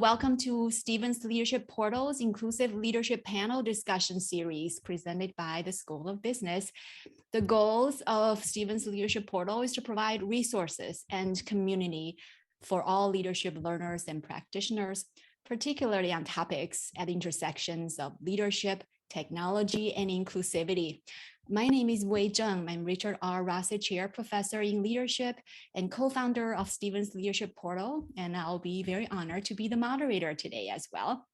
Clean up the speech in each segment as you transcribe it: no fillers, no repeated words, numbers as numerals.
Welcome to Stevens Leadership Portal's Inclusive Leadership Panel Discussion Series presented by the School of Business. The goals of Stevens Leadership Portal is to provide resources and community for all leadership learners and practitioners, particularly on topics at intersections of leadership, technology, and inclusivity. My name is Wei Zheng. I'm Richard R. Rossi Chair Professor in Leadership and co-founder of Stevens Leadership Portal, and I'll be very honored to be the moderator today as well.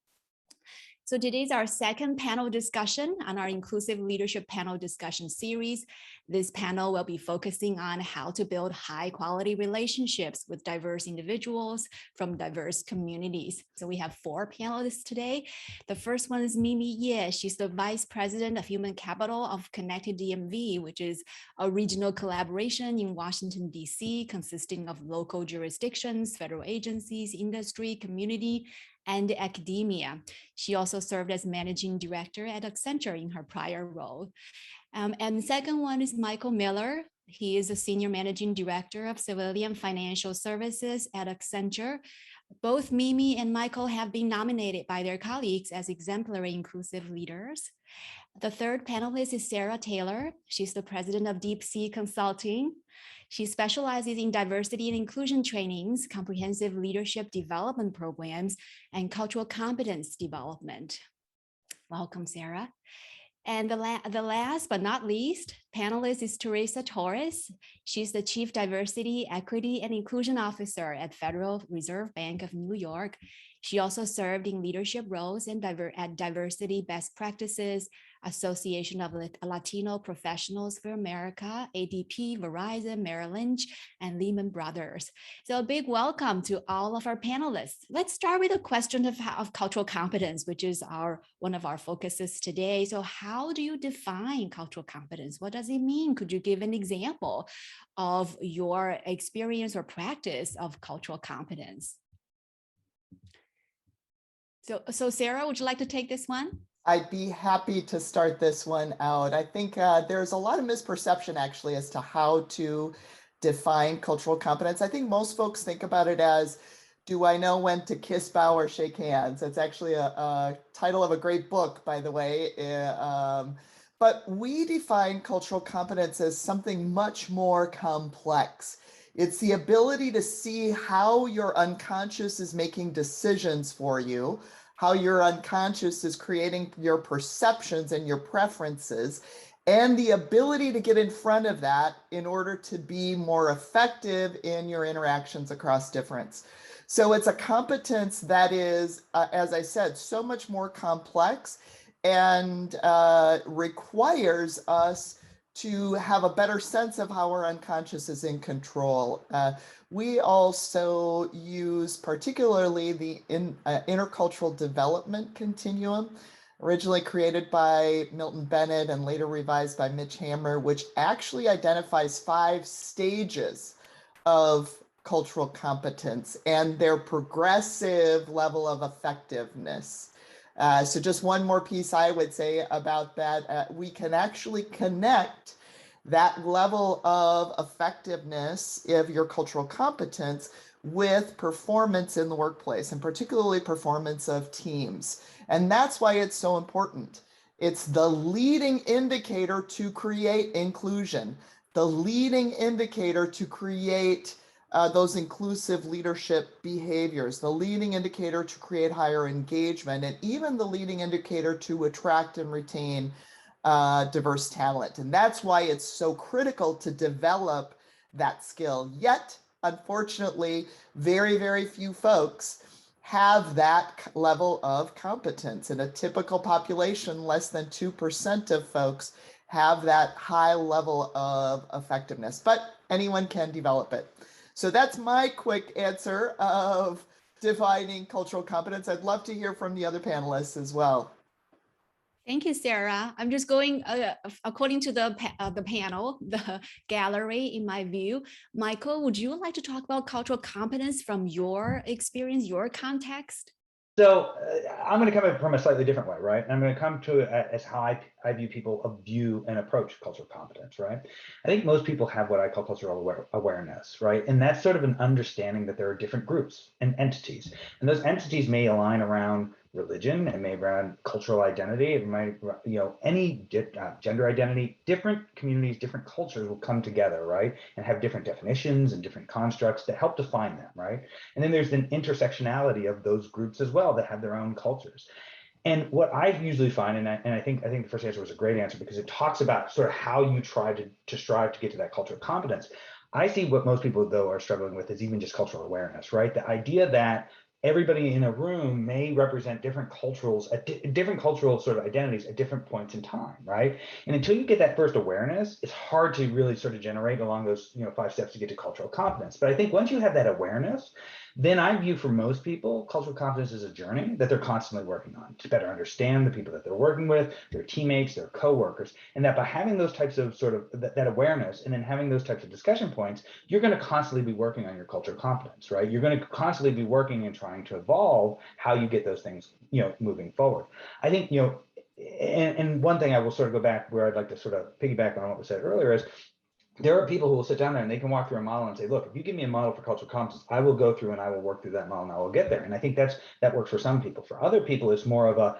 So today's our second panel discussion on our Inclusive Leadership Panel Discussion Series. This panel will be focusing on how to build high quality relationships with diverse individuals from diverse communities. So we have 4 panelists today. The first one is Mimi Ye. She's the Vice President of Human Capital of Connected DMV, which is a regional collaboration in Washington, D.C., consisting of local jurisdictions, federal agencies, industry, community, and academia. She also served as managing director at Accenture in her prior role. And the second one is Michael Miller. He is a senior managing director of civilian financial services at Accenture. Both Mimi and Michael have been nominated by their colleagues as exemplary inclusive leaders. The third panelist is Sarah Taylor. She's the president of Deep Sea Consulting. She specializes in diversity and inclusion trainings, comprehensive leadership development programs, and cultural competence development. Welcome, Sarah. And the last but not least panelist is Teresa Torres. She's the Chief Diversity, Equity, and Inclusion Officer at Federal Reserve Bank of New York. She also served in leadership roles at Diversity Best Practices, Association of Latino Professionals for America, ADP, Verizon, Merrill Lynch, and Lehman Brothers. So a big welcome to all of our panelists. Let's start with a question of cultural competence, which is one of our focuses today. So how do you define cultural competence? What does it mean? Could you give an example of your experience or practice of cultural competence? So Sarah, would you like to take this one? I'd be happy to start this one out. I think there's a lot of misperception actually as to how to define cultural competence. I think most folks think about it as, do I know when to kiss, bow, or shake hands? It's actually a title of a great book, by the way. But we define cultural competence as something much more complex. It's the ability to see how your unconscious is making decisions for you, how your unconscious is creating your perceptions and your preferences, and the ability to get in front of that in order to be more effective in your interactions across difference. So it's a competence that is, as I said, so much more complex and requires us to have a better sense of how our unconscious is in control. We also use particularly the intercultural development continuum, originally created by Milton Bennett and later revised by Mitch Hammer, which actually identifies 5 stages of cultural competence and their progressive level of effectiveness. So just one more piece I would say about that, we can actually connect that level of effectiveness of your cultural competence with performance in the workplace, and particularly performance of teams. And that's why it's so important. It's the leading indicator to create inclusion, the leading indicator to create those inclusive leadership behaviors, the leading indicator to create higher engagement, and even the leading indicator to attract and retain diverse talent. And that's why it's so critical to develop that skill. Yet, unfortunately, very, very few folks have that level of competence. In a typical population, less than 2% of folks have that high level of effectiveness, but anyone can develop it. So that's my quick answer of defining cultural competence. I'd love to hear from the other panelists as well. Thank you, Sarah. I'm just going according to the panel, the gallery in my view. Michael, would you like to talk about cultural competence from your experience, your context? So I'm going to come at it from a slightly different way, right? I'm going to come to it as how I view people view and approach cultural competence, right? I think most people have what I call cultural awareness, right? And that's sort of an understanding that there are different groups and entities, and those entities may align around religion, it may around cultural identity, it might, any gender identity. Different communities, different cultures will come together, right, and have different definitions and different constructs that help define them, right? And then there's an intersectionality of those groups as well that have their own cultures. And what I usually find, and I think the first answer was a great answer because it talks about sort of how you try to strive to get to that cultural competence. I see what most people though are struggling with is even just cultural awareness, right? The idea that everybody in a room may represent different different cultural sort of identities at different points in time, right? And until you get that first awareness, it's hard to really sort of generate along those 5 steps to get to cultural competence. But I think once you have that awareness, then I view for most people, cultural competence is a journey that they're constantly working on to better understand the people that they're working with, their teammates, their coworkers, and that by having those types of sort of that awareness and then having those types of discussion points, you're going to constantly be working on your cultural competence, right? You're going to constantly be working and trying to evolve how you get those things, moving forward. I think, and one thing I will sort of go back where I'd like to sort of piggyback on what was said earlier is, there are people who will sit down there and they can walk through a model and say, look, if you give me a model for cultural competence, I will go through and I will work through that model and I will get there. And I think that works for some people. For other people, it's more of a,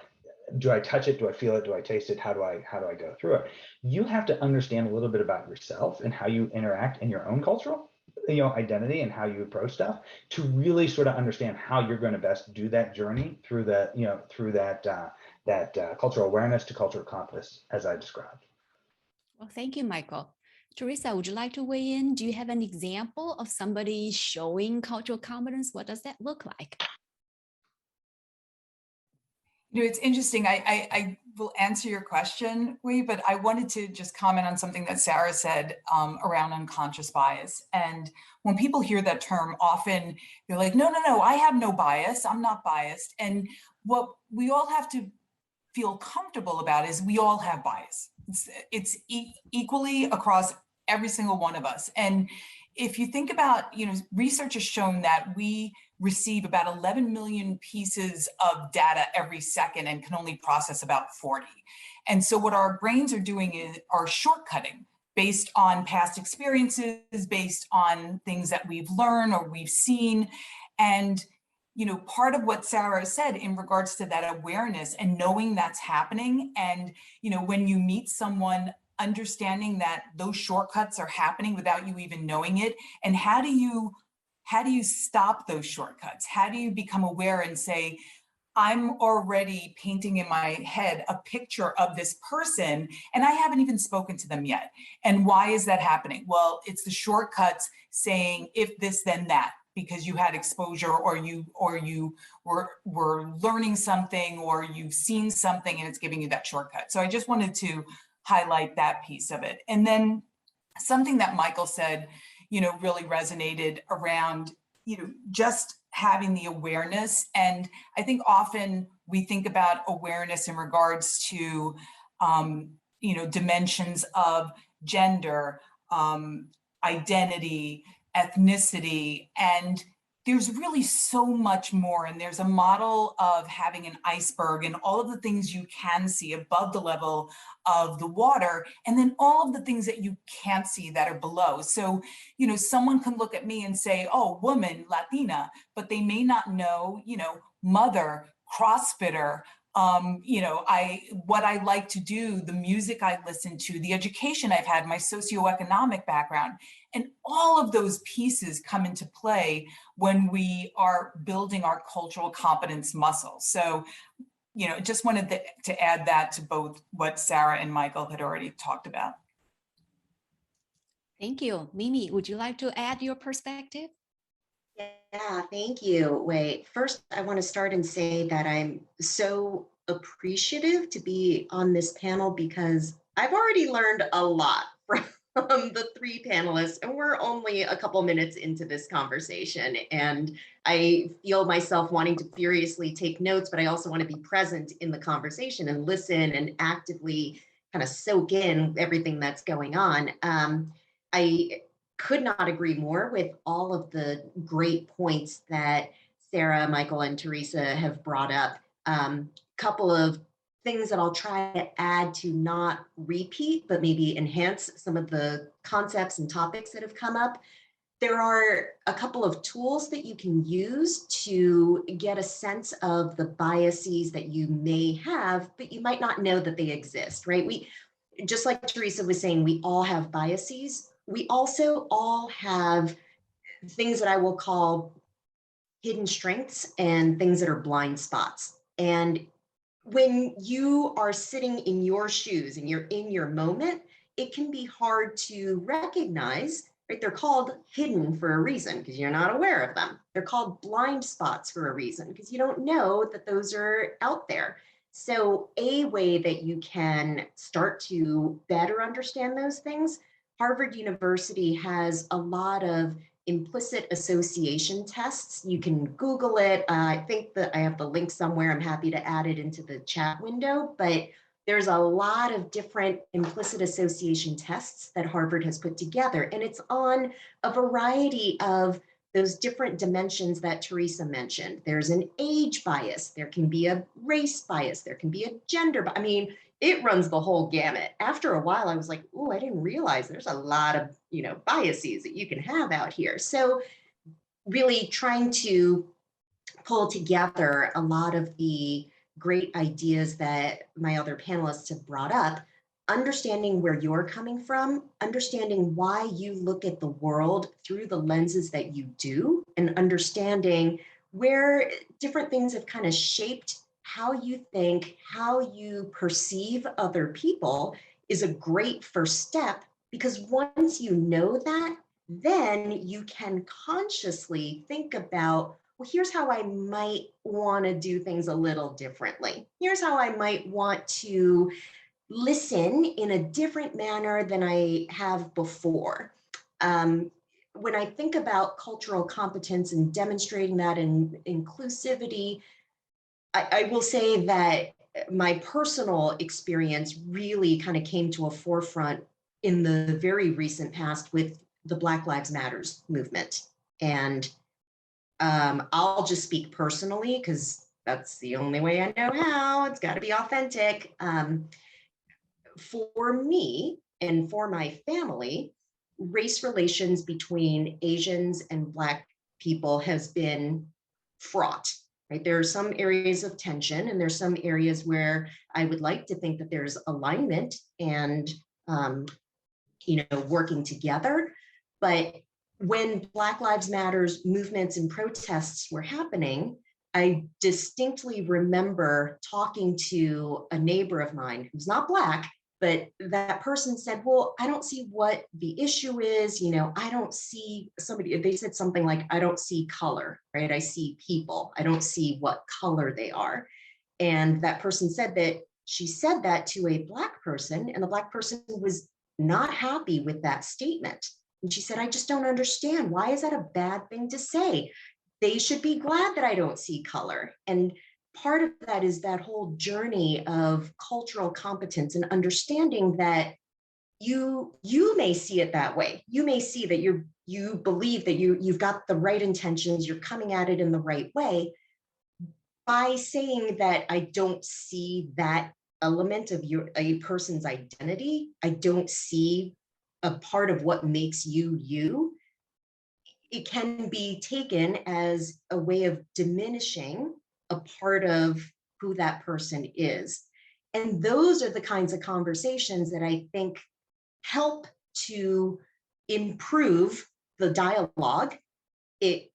do I touch it? Do I feel it? Do I taste it? How do I go through it? You have to understand a little bit about yourself and how you interact in your own cultural identity and how you approach stuff to really sort of understand how you're going to best do that journey through that, through that cultural awareness to cultural competence as I described. Well, thank you, Michael. Teresa, would you like to weigh in? Do you have an example of somebody showing cultural competence? What does that look like? It's interesting. I will answer your question, but I wanted to just comment on something that Sarah said around unconscious bias. And when people hear that term, often they're like, no, I have no bias. I'm not biased. And what we all have to feel comfortable about is we all have bias. It's equally across every single one of us. And if you think about, research has shown that we receive about 11 million pieces of data every second and can only process about 40. And so what our brains are doing are shortcutting based on past experiences, based on things that we've learned or we've seen. And part of what Sarah said in regards to that awareness and knowing that's happening, and when you meet someone, understanding that those shortcuts are happening without you even knowing it, and how do you stop those shortcuts? How do you become aware and say, I'm already painting in my head a picture of this person and I haven't even spoken to them yet. And why is that happening? Well, it's the shortcuts saying if this, then that, because you had exposure or you were learning something or you've seen something and it's giving you that shortcut. So I just wanted to highlight that piece of it. And then something that Michael said, really resonated around, just having the awareness. And I think often we think about awareness in regards to, dimensions of gender, identity, ethnicity, and there's really so much more. And there's a model of having an iceberg and all of the things you can see above the level of the water, and then all of the things that you can't see that are below. So, someone can look at me and say, oh, woman, Latina, but they may not know, mother, CrossFitter, what I like to do, the music I listen to, the education I've had, my socioeconomic background, and all of those pieces come into play when we are building our cultural competence muscle. So, just wanted to add that to both what Sarah and Michael had already talked about. Thank you. Mimi, would you like to add your perspective? Yeah, thank you. Wait, first, I want to start and say that I'm so appreciative to be on this panel because I've already learned a lot from the 3 panelists, and we're only a couple minutes into this conversation. And I feel myself wanting to furiously take notes, but I also want to be present in the conversation and listen and actively kind of soak in everything that's going on. I could not agree more with all of the great points that Sarah, Michael, and Teresa have brought up. Couple of things that I'll try to add to not repeat, but maybe enhance some of the concepts and topics that have come up. There are a couple of tools that you can use to get a sense of the biases that you may have, but you might not know that they exist, right? Just like Teresa was saying, we all have biases. We also all have things that I will call hidden strengths and things that are blind spots. And when you are sitting in your shoes and you're in your moment, it can be hard to recognize, right? They're called hidden for a reason because you're not aware of them. They're called blind spots for a reason because you don't know that those are out there. So a way that you can start to better understand those things, Harvard University has a lot of implicit association tests. You can Google it. I think that I have the link somewhere. I'm happy to add it into the chat window, but there's a lot of different implicit association tests that Harvard has put together, and it's on a variety of those different dimensions that Teresa mentioned. There's an age bias, there can be a race bias, there can be a gender bias. I mean, it runs the whole gamut. After a while, I was like, oh, I didn't realize there's a lot of, biases that you can have out here. So really trying to pull together a lot of the great ideas that my other panelists have brought up, understanding where you're coming from, understanding why you look at the world through the lenses that you do, and understanding where different things have kind of shaped how you think, how you perceive other people is a great first step, because once you know that, then you can consciously think about, well, here's how I might want to do things a little differently. Here's how I might want to listen in a different manner than I have before. When I think about cultural competence and demonstrating that in inclusivity, I will say that my personal experience really kind of came to a forefront in the very recent past with the Black Lives Matters movement. And I'll just speak personally because that's the only way I know how. It's got to be authentic. For me and for my family, race relations between Asians and Black people has been fraught. Right? There are some areas of tension, and there's some areas where I would like to think that there's alignment and working together. But when Black Lives Matters movements and protests were happening, I distinctly remember talking to a neighbor of mine who's not Black, but that person said, well, I don't see what the issue is. I don't see they said something like, I don't see color, right? I see people. I don't see what color they are. And that person said that she said that to a Black person, and the Black person was not happy with that statement. And she said, I just don't understand. Why is that a bad thing to say? They should be glad that I don't see color. And part of that is that whole journey of cultural competence and understanding that you may see it that way. You may see that you believe that you've got the right intentions, you're coming at it in the right way. By saying that I don't see that element of a person's identity, I don't see a part of what makes you, it can be taken as a way of diminishing a part of who that person is. And those are the kinds of conversations that I think help to improve the dialogue. It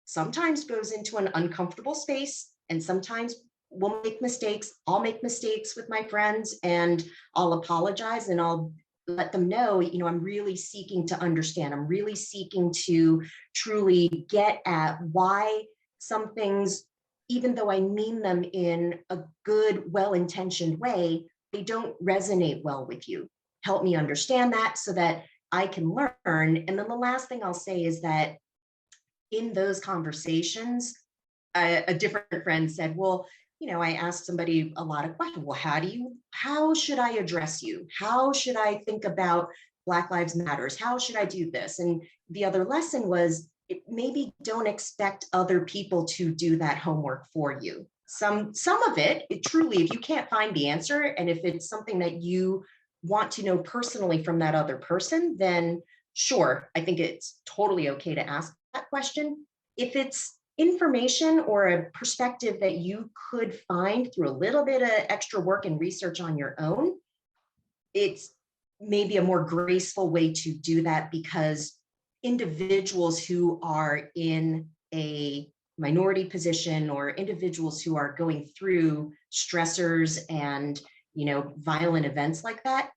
sometimes goes into an uncomfortable space, and sometimes we'll make mistakes. I'll make mistakes with my friends, and I'll apologize, and I'll let them know, I'm really seeking to understand. I'm really seeking to truly get at why some things, even though I mean them in a good, well-intentioned way, they don't resonate well with you. Help me understand that so that I can learn. And then the last thing I'll say is that in those conversations, a different friend said, well, I asked somebody a lot of questions. Well, how should I address you? How should I think about Black Lives Matters? How should I do this? And the other lesson was, maybe don't expect other people to do that homework for you. Some of it truly, if you can't find the answer, and if it's something that you want to know personally from that other person, then sure, I think it's totally okay to ask that question. If it's information or a perspective that you could find through a little bit of extra work and research on your own, it's maybe a more graceful way to do that, because individuals who are in a minority position or individuals who are going through stressors and violent events like that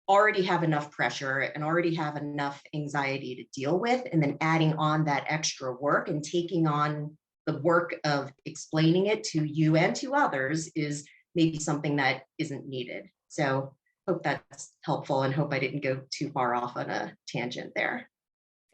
already have enough pressure and already have enough anxiety to deal with, and then adding on that extra work and taking on the work of explaining it to you and to others is maybe something that isn't needed. So hope that's helpful, and hope I didn't go too far off on a tangent there.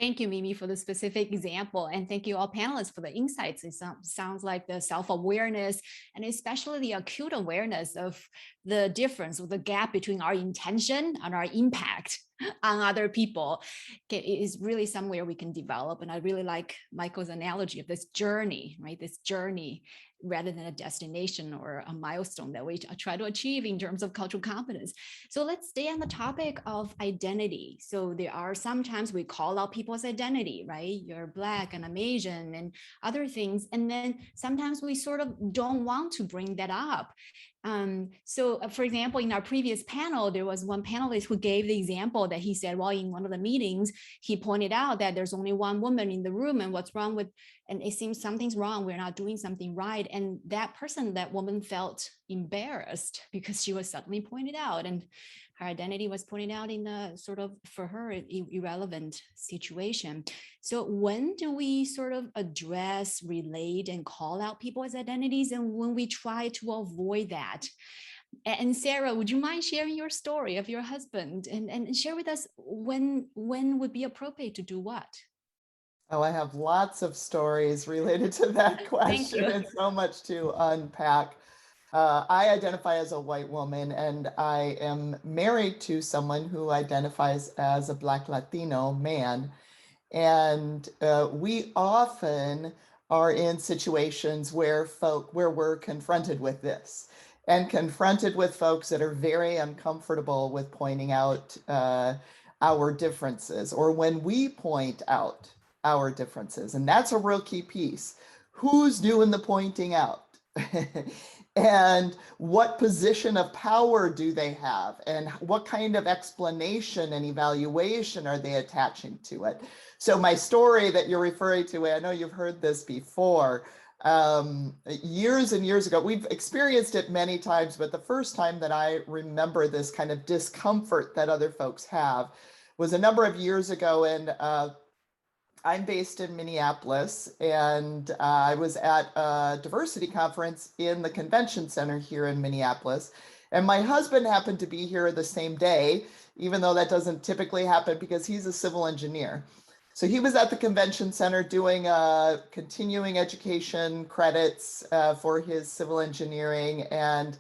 Thank you, Mimi, for the specific example. And thank you all panelists for the insights. It sounds like the self-awareness and especially the acute awareness of the difference or the gap between our intention and our impact on other people is really somewhere we can develop. And I really like Michael's analogy of this journey, right? This journey rather than a destination or a milestone that we try to achieve in terms of cultural competence. So let's stay on the topic of identity. So there are sometimes we call out people's identity, right? You're Black and I'm Asian and other things. And then sometimes we sort of don't want to bring that up. So for example, in our previous panel, there was one panelist who gave the example that he said, well, in one of the meetings, he pointed out that there's only one woman in the room and what's wrong with, and it seems something's wrong, we're not doing something right. And that woman felt embarrassed because she was suddenly pointed out and her identity was pointed out in a sort of, for her, irrelevant situation. So when do we sort of address, relate, and call out people's identities, and when we try to avoid that? And Sarah, would you mind sharing your story of your husband and share with us when would be appropriate to do what? Oh, I have lots of stories related to that question and so much to unpack. I identify as a white woman, and I am married to someone who identifies as a Black Latino man. And we often are in situations where we're confronted with this, and confronted with folks that are very uncomfortable with pointing out our differences, or when we point out our differences. And that's a real key piece. Who's doing the pointing out? And what position of power do they have? And what kind of explanation and evaluation are they attaching to it? So my story that you're referring to, I know you've heard this before, years and years ago, we've experienced it many times, but the first time that I remember this kind of discomfort that other folks have was a number of years ago. And I'm based in Minneapolis, and I was at a diversity conference in the convention center here in Minneapolis. And my husband happened to be here the same day, even though that doesn't typically happen because he's a civil engineer. So he was at the convention center doing continuing education credits for his civil engineering. And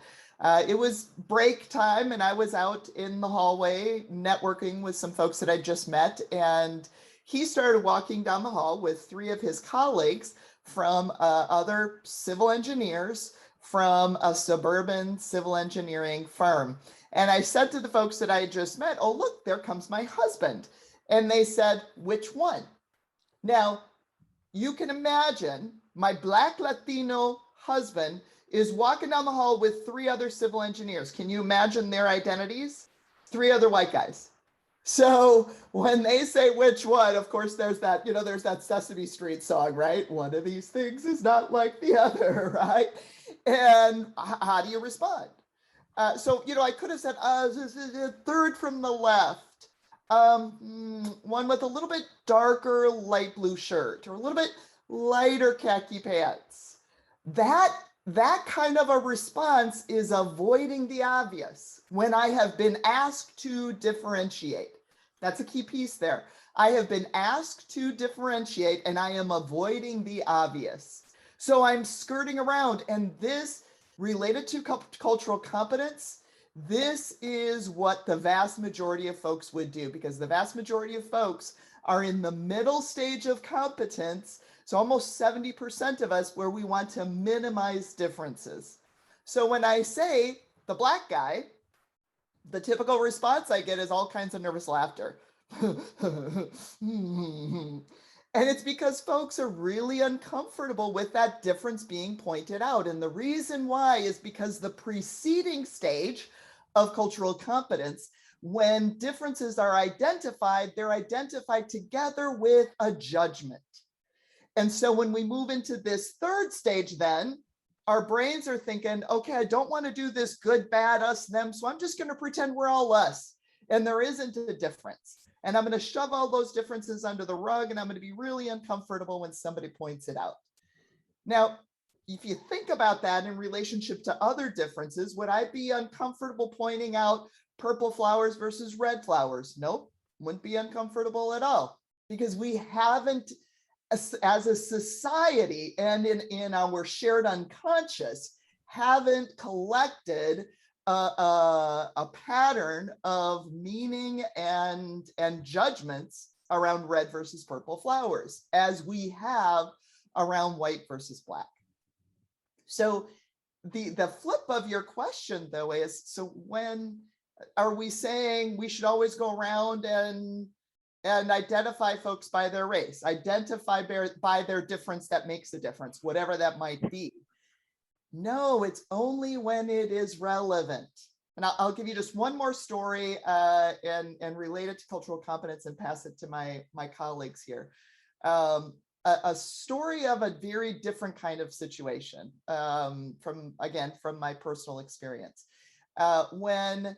it was break time, and I was out in the hallway networking with some folks that I just met. And he started walking down the hall with three of his colleagues from other civil engineers from a suburban civil engineering firm. And I said to the folks that I had just met, oh, look, there comes my husband. And they said, which one? Now, you can imagine my Black Latino husband is walking down the hall with three other civil engineers. Can you imagine their identities? Three other white guys. So when they say which one, of course, there's that, there's that Sesame Street song, right? One of these things is not like the other, right? And how do you respond? So, I could have said, third from the left, one with a little bit darker light blue shirt or a little bit lighter khaki pants. That kind of a response is avoiding the obvious when I have been asked to differentiate. That's a key piece there. I have been asked to differentiate and I am avoiding the obvious. So I'm skirting around, and this related to cultural competence, this is what the vast majority of folks would do, because the vast majority of folks are in the middle stage of competence. So almost 70% of us where we want to minimize differences. So when I say the Black guy, the typical response I get is all kinds of nervous laughter. And it's because folks are really uncomfortable with that difference being pointed out. And the reason why is because the preceding stage of cultural competence, when differences are identified, they're identified together with a judgment. And so when we move into this third stage, then our brains are thinking, okay, I don't want to do this good, bad, us, them. So I'm just going to pretend we're all us. And there isn't a difference. And I'm going to shove all those differences under the rug, and I'm going to be really uncomfortable when somebody points it out. Now, if you think about that in relationship to other differences, would I be uncomfortable pointing out purple flowers versus red flowers? Nope, wouldn't be uncomfortable at all, because we haven't, as a society and in our shared unconscious, haven't collected a pattern of meaning and judgments around red versus purple flowers as we have around white versus black. So the flip of your question, though, is, so when are we saying we should always go around and identify folks by their race, identify by their difference that makes a difference, whatever that might be? No, it's only when it is relevant. And I'll give you just one more story and relate it to cultural competence and pass it to my colleagues here. A story of a very different kind of situation from my personal experience. When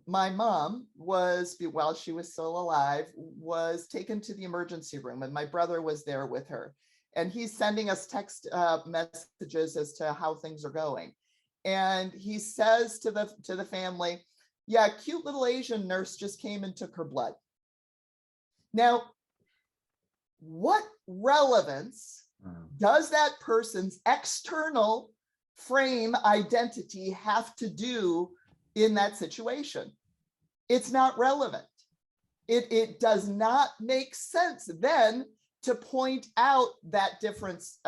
my mom was, while she was still alive, was taken to the emergency room, and my brother was there with her. And he's sending us text messages as to how things are going. And he says to the family, yeah, a cute little Asian nurse just came and took her blood. Now, what relevance does that person's external frame identity have to do in that situation? It's not relevant. It does not make sense then to point out that difference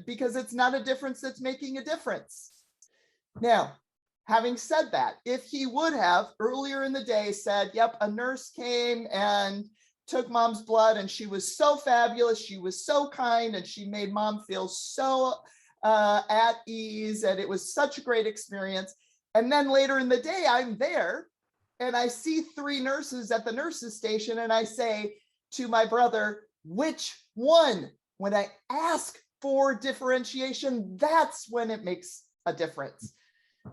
because it's not a difference that's making a difference. Now, having said that, if he would have earlier in the day said, yep, a nurse came and took mom's blood and she was so fabulous, she was so kind, and she made mom feel so at ease, and it was such a great experience. And then later in the day, I'm there and I see 3 nurses at the nurses station, and I say to my brother, which one? When I ask for differentiation, that's when it makes a difference,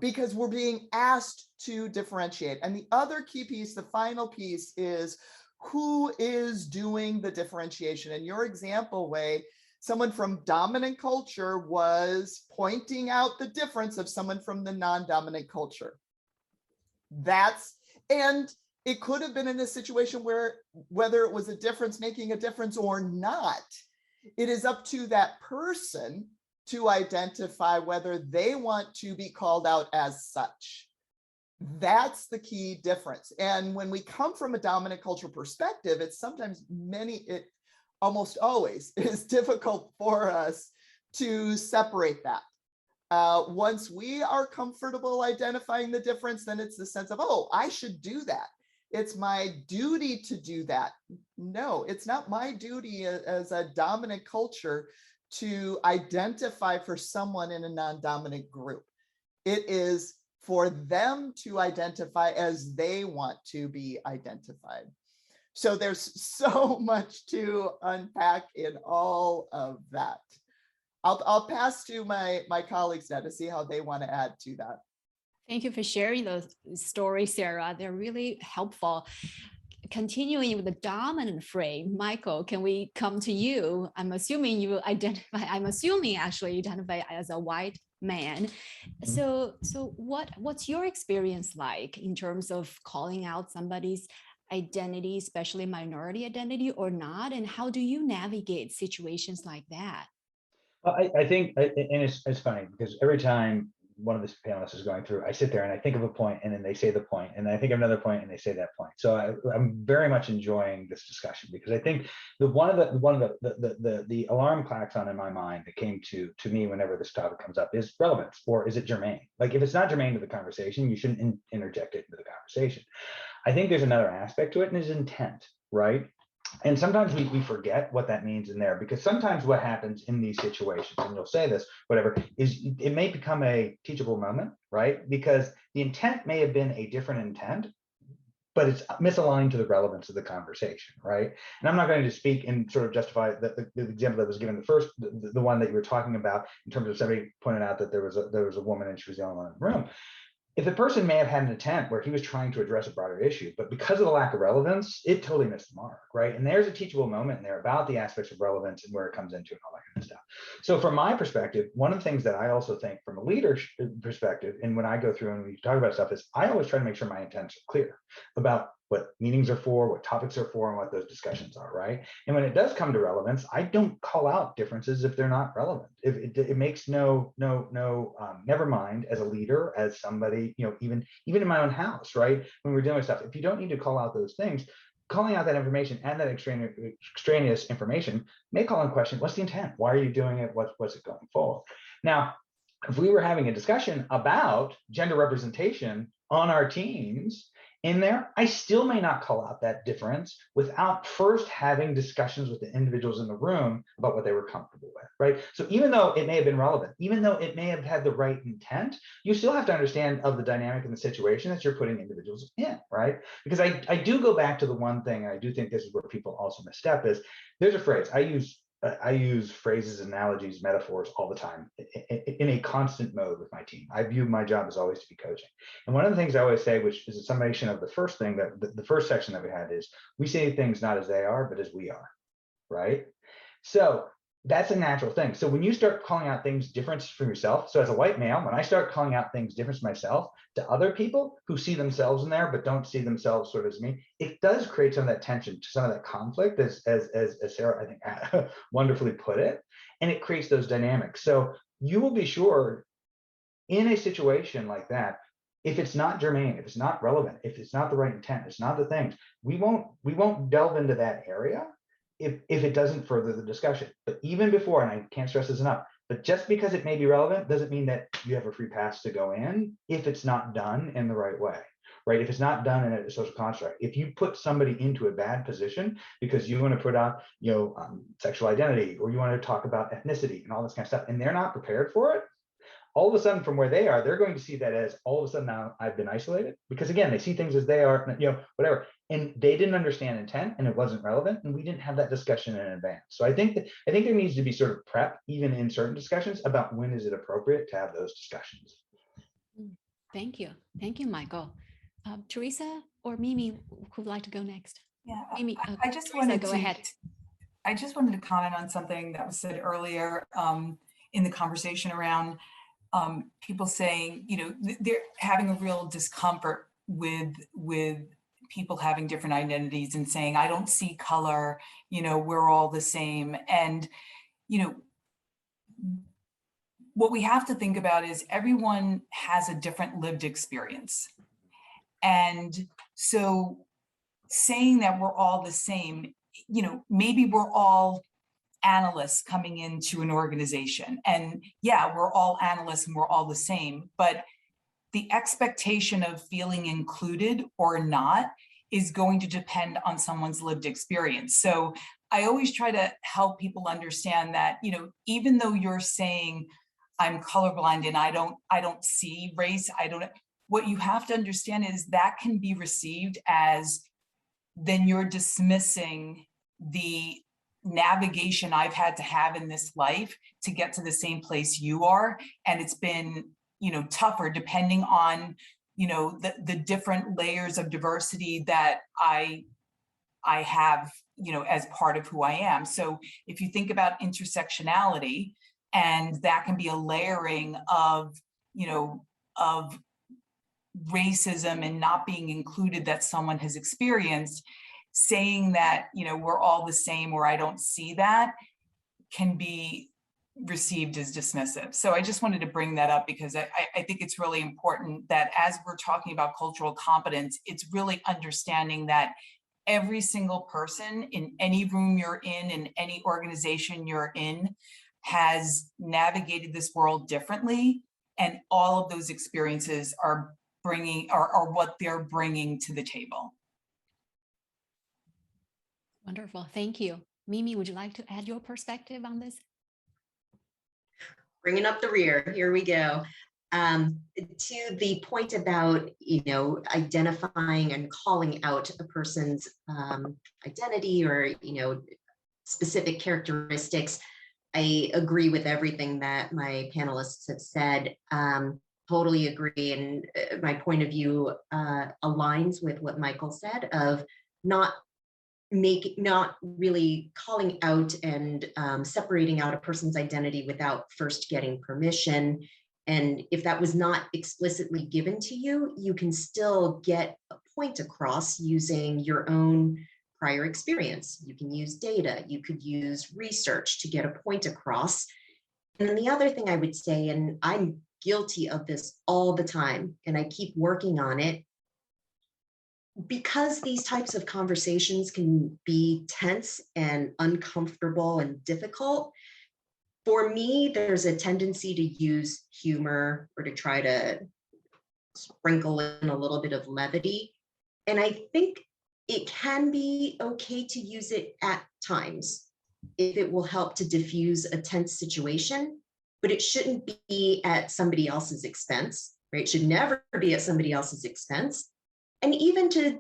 because we're being asked to differentiate. And the other key piece, the final piece, is who is doing the differentiation. In your example, Wei, someone from dominant culture was pointing out the difference of someone from the non-dominant culture. And it could have been in a situation where, whether it was a difference making a difference or not, it is up to that person to identify whether they want to be called out as such. That's the key difference. And when we come from a dominant cultural perspective, it's sometimes it almost always is difficult for us to separate that. Once we are comfortable identifying the difference, then it's the sense of, oh, I should do that. It's my duty to do that. No, it's not my duty as a dominant culture to identify for someone in a non-dominant group. It is for them to identify as they want to be identified. So there's so much to unpack in all of that. I'll pass to my colleagues now to see how they want to add to that. Thank you for sharing those stories, Sarah. They're really helpful. Continuing with the dominant frame, Michael, can we come to you? I'm assuming you identify as a white man. So what's your experience like in terms of calling out somebody's identity, especially minority identity or not? And how do you navigate situations like that? Well, I think, and it's funny because every time one of the panelists is going through, I sit there and I think of a point, and then they say the point, and then I think of another point, and they say that point. So I'm very much enjoying this discussion, because I think one of the alarm klaxon in my mind that came to me whenever this topic comes up is relevance, or is it germane? Like, if it's not germane to the conversation, you shouldn't interject it into the conversation. I think there's another aspect to it, and it's intent, right? And sometimes we forget what that means in there, because sometimes what happens in these situations, and you'll say this, whatever, is it may become a teachable moment, right? Because the intent may have been a different intent, but it's misaligned to the relevance of the conversation, right? And I'm not going to speak and sort of justify the example that was given the first, the one that you were talking about, in terms of somebody pointed out that there was a woman and she was the only one in the room. If the person may have had an intent where he was trying to address a broader issue, but because of the lack of relevance, it totally missed the mark, right? And there's a teachable moment in there about the aspects of relevance and where it comes into and all that kind of stuff. So from my perspective, one of the things that I also think from a leadership perspective, and when I go through and we talk about stuff, is I always try to make sure my intents are clear about what meetings are for, what topics are for, and what those discussions are, right? And when it does come to relevance, I don't call out differences if they're not relevant. If it makes never mind, as a leader, as somebody, even in my own house, right? When we're dealing with stuff, if you don't need to call out those things, calling out that information and that extraneous information may call in question, what's the intent? Why are you doing it? What's it going forward? Now, if we were having a discussion about gender representation on our teams in there, I still may not call out that difference without first having discussions with the individuals in the room about what they were comfortable with, right? So even though it may have been relevant, even though it may have had the right intent, you still have to understand of the dynamic and the situation that you're putting individuals in, right? Because I do go back to the one thing, and I do think this is where people also misstep, is there's a phrase I use phrases, analogies, metaphors all the time in a constant mode with my team. I view my job as always to be coaching. And one of the things I always say, which is a summation of the first thing, that the first section that we had, is we say things not as they are, but as we are, right? So that's a natural thing. So when you start calling out things different from yourself, so as a white male, when I start calling out things different from myself to other people who see themselves in there but don't see themselves sort of as me, it does create some of that tension, some of that conflict, as Sarah, I think, wonderfully put it, and it creates those dynamics. So you will be sure in a situation like that, if it's not germane, if it's not relevant, if it's not the right intent, it's not the things, we won't delve into that area if it doesn't further the discussion. But even before, and I can't stress this enough, but just because it may be relevant doesn't mean that you have a free pass to go in if it's not done in the right way, right? If it's not done in a social construct, if you put somebody into a bad position because you want to put out, sexual identity, or you want to talk about ethnicity and all this kind of stuff, and they're not prepared for it, all of a sudden from where they are, they're going to see that as all of a sudden now I've been isolated, because again, they see things as they are, whatever. And they didn't understand intent, and it wasn't relevant, and we didn't have that discussion in advance. So I think there needs to be sort of prep, even in certain discussions, about when is it appropriate to have those discussions. Thank you, Michael. Teresa or Mimi, who would like to go next? Yeah, Mimi, I just wanted go ahead. I just wanted to comment on something that was said earlier in the conversation around people saying, they're having a real discomfort with people having different identities and saying, I don't see color, we're all the same. And, what we have to think about is everyone has a different lived experience. And so saying that we're all the same, maybe we're all analysts coming into an organization, and yeah, we're all analysts and we're all the same, but the expectation of feeling included or not is going to depend on someone's lived experience. So I always try to help people understand that, even though you're saying I'm colorblind and I don't see race, what you have to understand is that can be received as then you're dismissing the navigation I've had to have in this life to get to the same place you are. And it's been, tougher depending on, the different layers of diversity that I have, as part of who I am. So if you think about intersectionality, and that can be a layering of, of racism and not being included that someone has experienced, saying that, we're all the same, or I don't see that, can be received as dismissive. So I just wanted to bring that up because I think it's really important that as we're talking about cultural competence, it's really understanding that every single person in any room you're in any organization you're in, has navigated this world differently. And all of those experiences are what they're bringing to the table. Wonderful. Thank you. Mimi, would you like to add your perspective on this? Bringing up the rear, here we go. To the point about, identifying and calling out a person's identity or, specific characteristics, I agree with everything that my panelists have said. Totally agree. And my point of view aligns with what Michael said of not really calling out and separating out a person's identity without first getting permission. And if that was not explicitly given to you, you can still get a point across using your own prior experience. You can use data, you could use research to get a point across. And then the other thing I would say, and I'm guilty of this all the time, and I keep working on it, because these types of conversations can be tense and uncomfortable and difficult, for me, there's a tendency to use humor or to try to sprinkle in a little bit of levity. And I think it can be okay to use it at times if it will help to diffuse a tense situation, but it shouldn't be at somebody else's expense, right? It should never be at somebody else's expense. And even to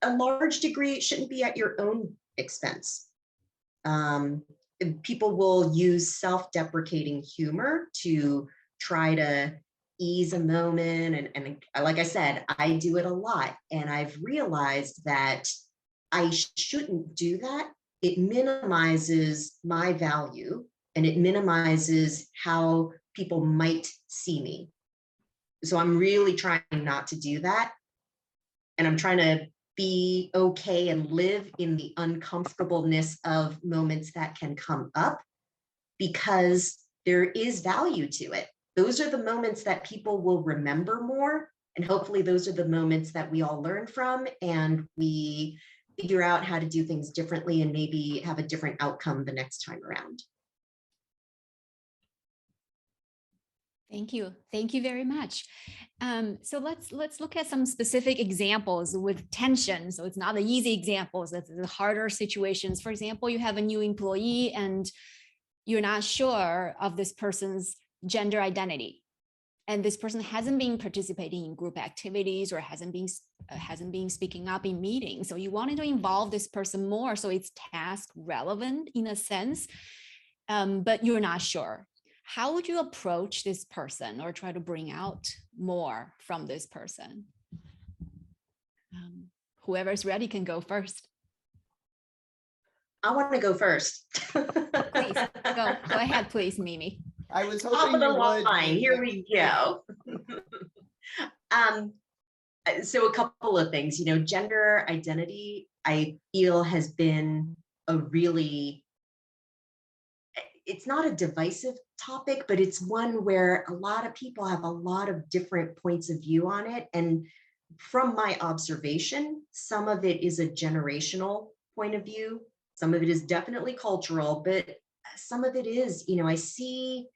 a large degree, it shouldn't be at your own expense. People will use self-deprecating humor to try to ease a moment. And like I said, I do it a lot. And I've realized that I shouldn't do that. It minimizes my value and it minimizes how people might see me. So I'm really trying not to do that. And I'm trying to be okay and live in the uncomfortableness of moments that can come up, because there is value to it. Those are the moments that people will remember more. And hopefully those are the moments that we all learn from and we figure out how to do things differently and maybe have a different outcome the next time around. Thank you. Thank you very much. So let's look at some specific examples with tension. So it's not the easy examples, it's the harder situations. For example, you have a new employee and you're not sure of this person's gender identity. And this person hasn't been participating in group activities or hasn't been speaking up in meetings. So you wanted to involve this person more. So it's task relevant in a sense, but you're not sure. How would you approach this person or try to bring out more from this person? Whoever's ready can go first. I want to go first. Please, go ahead, please, Mimi. I was Top hoping of the you would. line, here we go. So a couple of things, gender identity, I feel has been a really, it's not a divisive topic, but it's one where a lot of people have a lot of different points of view on it. And from my observation, some of it is a generational point of view. Some of it is definitely cultural, but some of it is, I see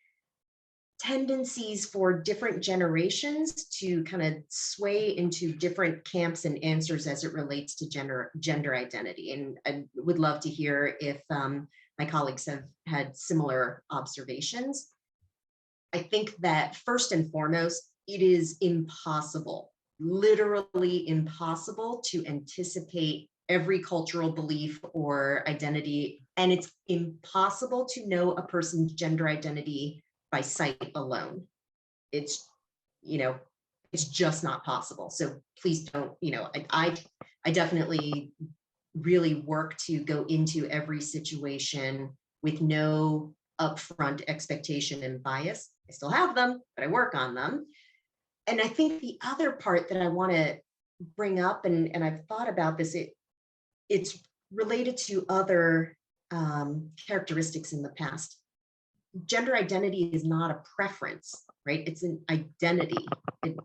tendencies for different generations to kind of sway into different camps and answers as it relates to gender identity. And I would love to hear if my colleagues have had similar observations. I think that first and foremost, it is impossible, literally impossible to anticipate every cultural belief or identity. And it's impossible to know a person's gender identity by sight alone. It's, it's just not possible. So please don't, I definitely really work to go into every situation with no upfront expectation and bias. I still have them, but I work on them. And I think the other part that I want to bring up, and I've thought about this, it's related to other characteristics in the past. gender identity is not a preference, right? It's an identity.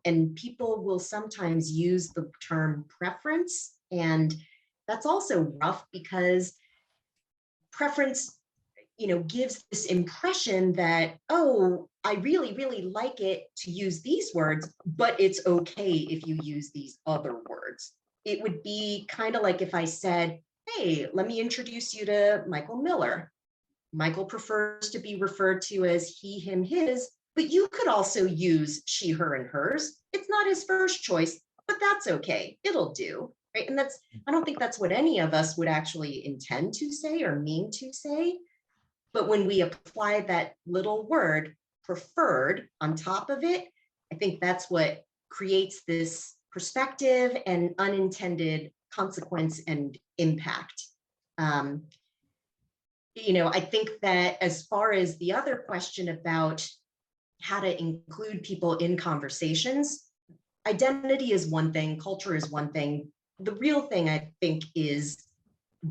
And people will sometimes use the term preference. And that's also rough because preference, gives this impression that, oh, I really, really like it to use these words, but it's okay if you use these other words. It would be kind of like if I said, hey, let me introduce you to Michael Miller. Michael prefers to be referred to as he, him, his, but you could also use she, her, and hers. It's not his first choice, but that's okay. It'll do, right? And I don't think that's what any of us would actually intend to say or mean to say. But when we apply that little word preferred on top of it, I think that's what creates this perspective and unintended consequence and impact. I think that as far as the other question about how to include people in conversations, identity is one thing, culture is one thing. The real thing, I think, is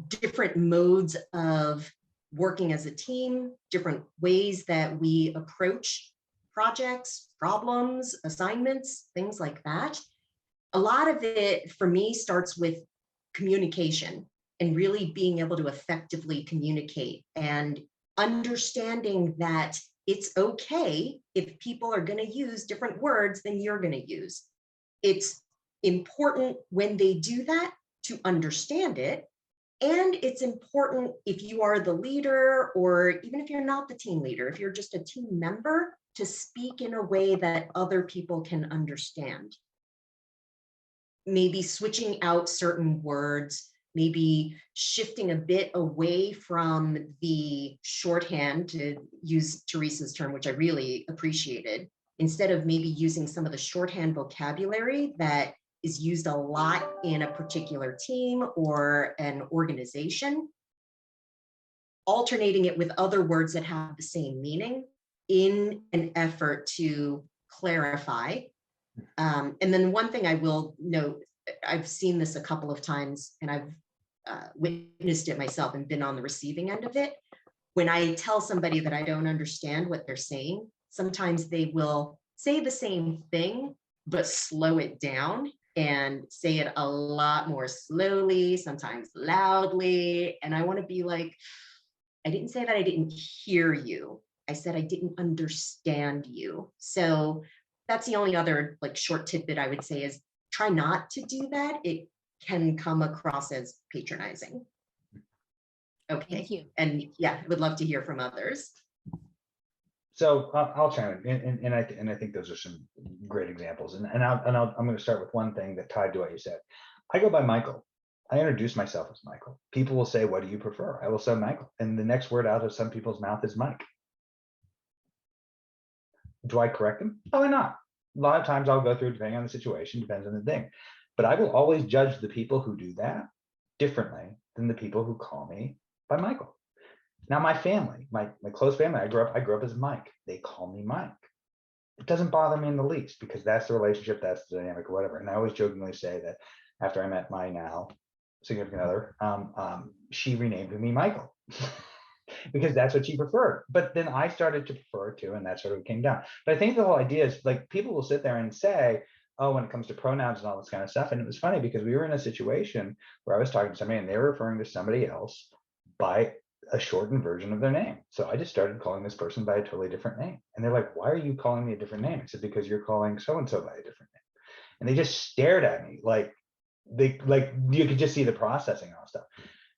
different modes of working as a team, different ways that we approach projects, problems, assignments, things like that. A lot of it for me starts with communication and really being able to effectively communicate and understanding that it's okay if people are going to use different words than you're going to use. It's important when they do that to understand it. And it's important if you are the leader, or even if you're not the team leader, if you're just a team member, to speak in a way that other people can understand. Maybe switching out certain words, maybe shifting a bit away from the shorthand, to use Teresa's term, which I really appreciated, instead of maybe using some of the shorthand vocabulary that is used a lot in a particular team or an organization, alternating it with other words that have the same meaning in an effort to clarify. And then one thing I will note, I've seen this a couple of times and I've witnessed it myself and been on the receiving end of it. When I tell somebody that I don't understand what they're saying, sometimes they will say the same thing, but slow it down and say it a lot more slowly, sometimes loudly. And I want to be like, I didn't say that I didn't hear you. I said I didn't understand you. So that's the only other short tidbit I would say is try not to do that. It can come across as patronizing. Okay. Thank you. And yeah, would love to hear from others. So I'll chime in, and I think those are some great examples. And I'm going to start with one thing that tied to what you said. I go by Michael. I introduce myself as Michael. People will say, "What do you prefer?" I will say Michael, and the next word out of some people's mouth is Mike. Do I correct them? Probably not. A lot of times I'll go through, depending on the situation, depends on the thing. But I will always judge the people who do that differently than the people who call me by Michael. Now, my family, my close family, I grew up as Mike. They call me Mike. It doesn't bother me in the least because that's the relationship, that's the dynamic or whatever. And I always jokingly say that after I met my now significant other, she renamed me Michael because that's what she preferred. But then I started to prefer it too, and that sort of came down. But I think the whole idea is people will sit there and say, oh, when it comes to pronouns and all this kind of stuff. And it was funny because we were in a situation where I was talking to somebody and they were referring to somebody else by a shortened version of their name. So I just started calling this person by a totally different name. And they're like, why are you calling me a different name? I said, because you're calling so-and-so by a different name. And they just stared at me like you could just see the processing and all stuff.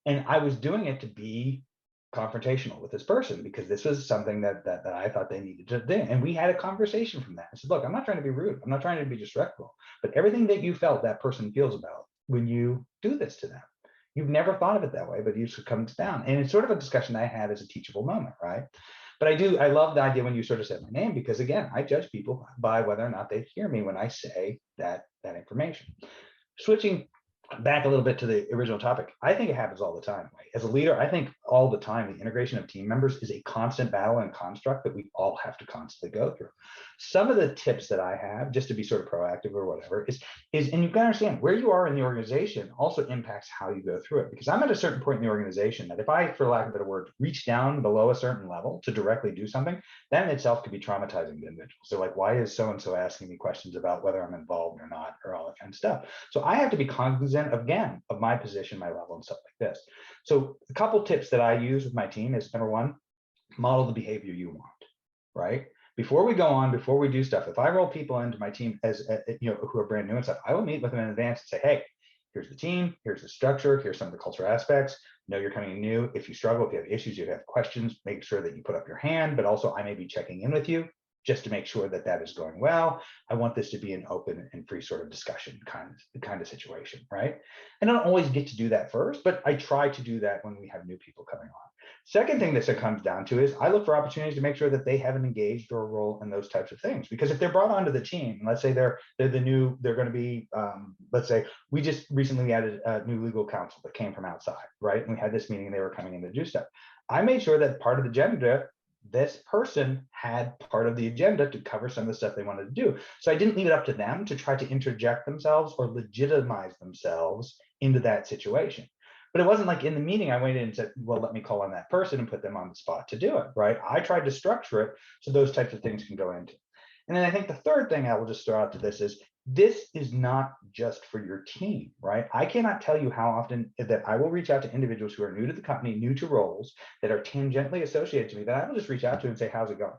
And I was doing it to be confrontational with this person because this was something that I thought they needed to do. And we had a conversation from that. I said, look, I'm not trying to be rude. I'm not trying to be disrespectful, but everything that you felt that person feels about when you do this to them, you've never thought of it that way, but you just comes down. And it's sort of a discussion I had as a teachable moment, right? But I love the idea when you sort of said my name, because again, I judge people by whether or not they hear me when I say that information. Switching back a little bit to the original topic, I think it happens all the time. As a leader, I think all the time the integration of team members is a constant battle and construct that we all have to constantly go through. Some of the tips that I have, just to be sort of proactive or whatever, is and you've got to understand where you are in the organization also impacts how you go through it. Because I'm at a certain point in the organization that if I, for lack of a better word, reach down below a certain level to directly do something, that in itself could be traumatizing to individuals. So like, why is so-and-so asking me questions about whether I'm involved or not, or all that kind of stuff. So I have to be cognizant, again, of my position, my level, and stuff like this. So a couple tips that I use with my team is, number one, model the behavior you want, right? Before we go on, before we do stuff, if I roll people into my team as who are brand new and stuff, I will meet with them in advance and say, hey, here's the team, here's the structure, here's some of the cultural aspects. Know you're coming in new. If you struggle, if you have issues, you have questions, make sure that you put up your hand, but also I may be checking in with you just to make sure that that is going well. I want this to be an open and free sort of discussion kind of situation, right? And I don't always get to do that first, but I try to do that when we have new people coming on. Second thing that it comes down to is I look for opportunities to make sure that they haven't engaged or a role in those types of things. Because if they're brought onto the team, let's say they're going to be, let's say we just recently added a new legal counsel that came from outside, right? And we had this meeting and they were coming in to do stuff. I made sure that part of the agenda, this person had part of the agenda to cover some of the stuff they wanted to do. So I didn't leave it up to them to try to interject themselves or legitimize themselves into that situation. But it wasn't like in the meeting I went in and said, well, let me call on that person and put them on the spot to do it, right? I tried to structure it so those types of things can go into. And then I think the third thing I will just throw out to this is not just for your team, right? I cannot tell you how often that I will reach out to individuals who are new to the company, new to roles that are tangentially associated to me, that I will just reach out to and say, how's it going?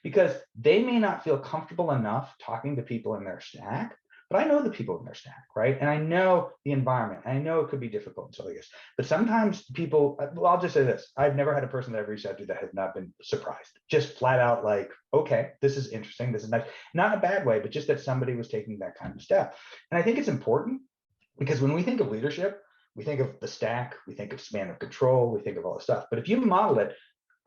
Because they may not feel comfortable enough talking to people in their stack, but I know the people in their stack, right? And I know the environment. I know it could be difficult and so I guess. But sometimes people, well, I'll just say this. I've never had a person that I've reached out to that has not been surprised. Just flat out like, okay, this is interesting. This is nice. Not in a bad way, but just that somebody was taking that kind of step. And I think it's important because when we think of leadership, we think of the stack, we think of span of control, we think of all this stuff. But if you model it,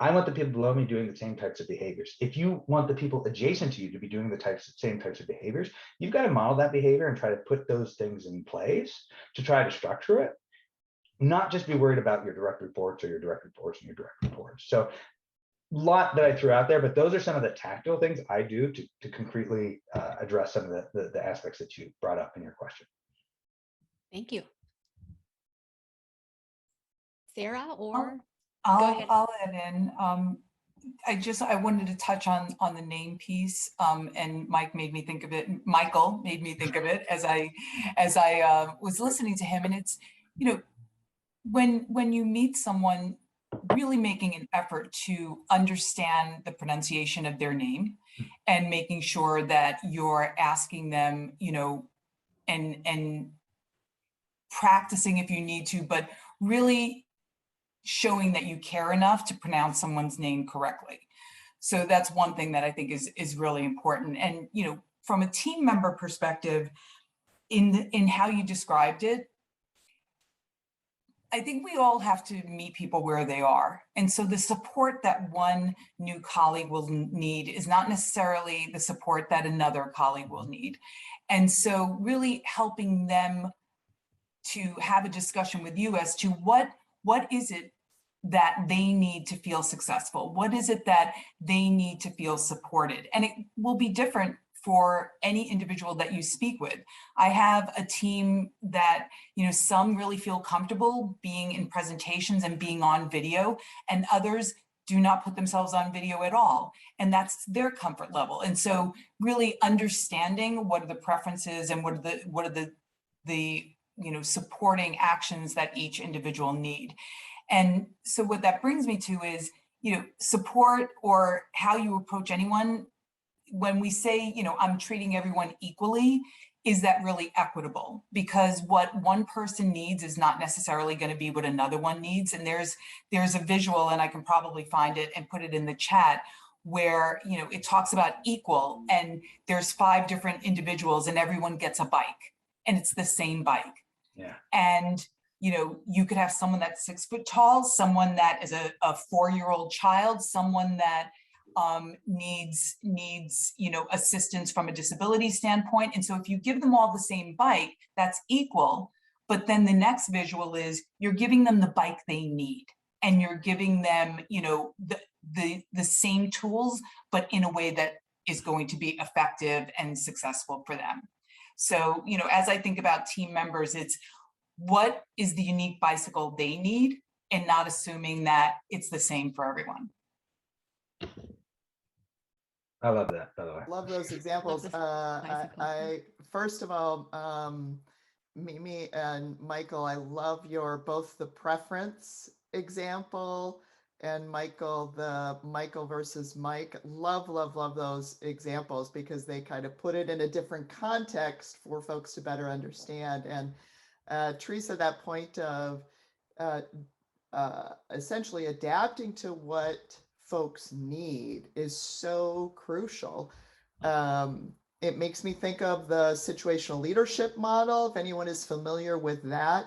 I want the people below me doing the same types of behaviors. If you want the people adjacent to you to be doing the same types of behaviors, you've got to model that behavior and try to put those things in place to try to structure it, not just be worried about your direct reports or your direct reports and your direct reports. So a lot that I threw out there, but those are some of the tactile things I do to concretely address some of the aspects that you brought up in your question. Thank you. Sarah, or? I'll add in. I wanted to touch on the name piece, and Michael made me think of it as I was listening to him. And it's, when you meet someone, really making an effort to understand the pronunciation of their name, and making sure that you're asking them, and practicing if you need to, but really showing that you care enough to pronounce someone's name correctly. So that's one thing that I think is really important. And from a team member perspective, in how you described it, I think we all have to meet people where they are. And so the support that one new colleague will need is not necessarily the support that another colleague will need. And so really helping them to have a discussion with you as to what is it that they need to feel successful? What is it that they need to feel supported? And it will be different for any individual that you speak with. I have a team that, some really feel comfortable being in presentations and being on video, and others do not put themselves on video at all. And that's their comfort level. And so really understanding what are the preferences and what are the supporting actions that each individual need. And so what that brings me to is, support or how you approach anyone. When we say, I'm treating everyone equally, is that really equitable? Because what one person needs is not necessarily going to be what another one needs. And there's a visual, and I can probably find it and put it in the chat, where it talks about equal, and there's 5 different individuals and everyone gets a bike, and it's the same bike. Yeah. And you could have someone that's 6 foot tall, someone that is a 4-year-old child, someone that needs assistance from a disability standpoint. And so if you give them all the same bike, that's equal. But then the next visual is you're giving them the bike they need, and you're giving them, you know, the same tools, but in a way that is going to be effective and successful for them. So, you know, as I think about team members, it's what is the unique bicycle they need, and not assuming that it's the same for everyone. I love that, by the way. Love those examples. I first of all, Mimi and Michael, I love your both the preference example and Michael, the Michael versus Mike. Love those examples because they kind of put it in a different context for folks to better understand. And Teresa, that point of essentially adapting to what folks need is so crucial. It makes me think of the situational leadership model, if anyone is familiar with that.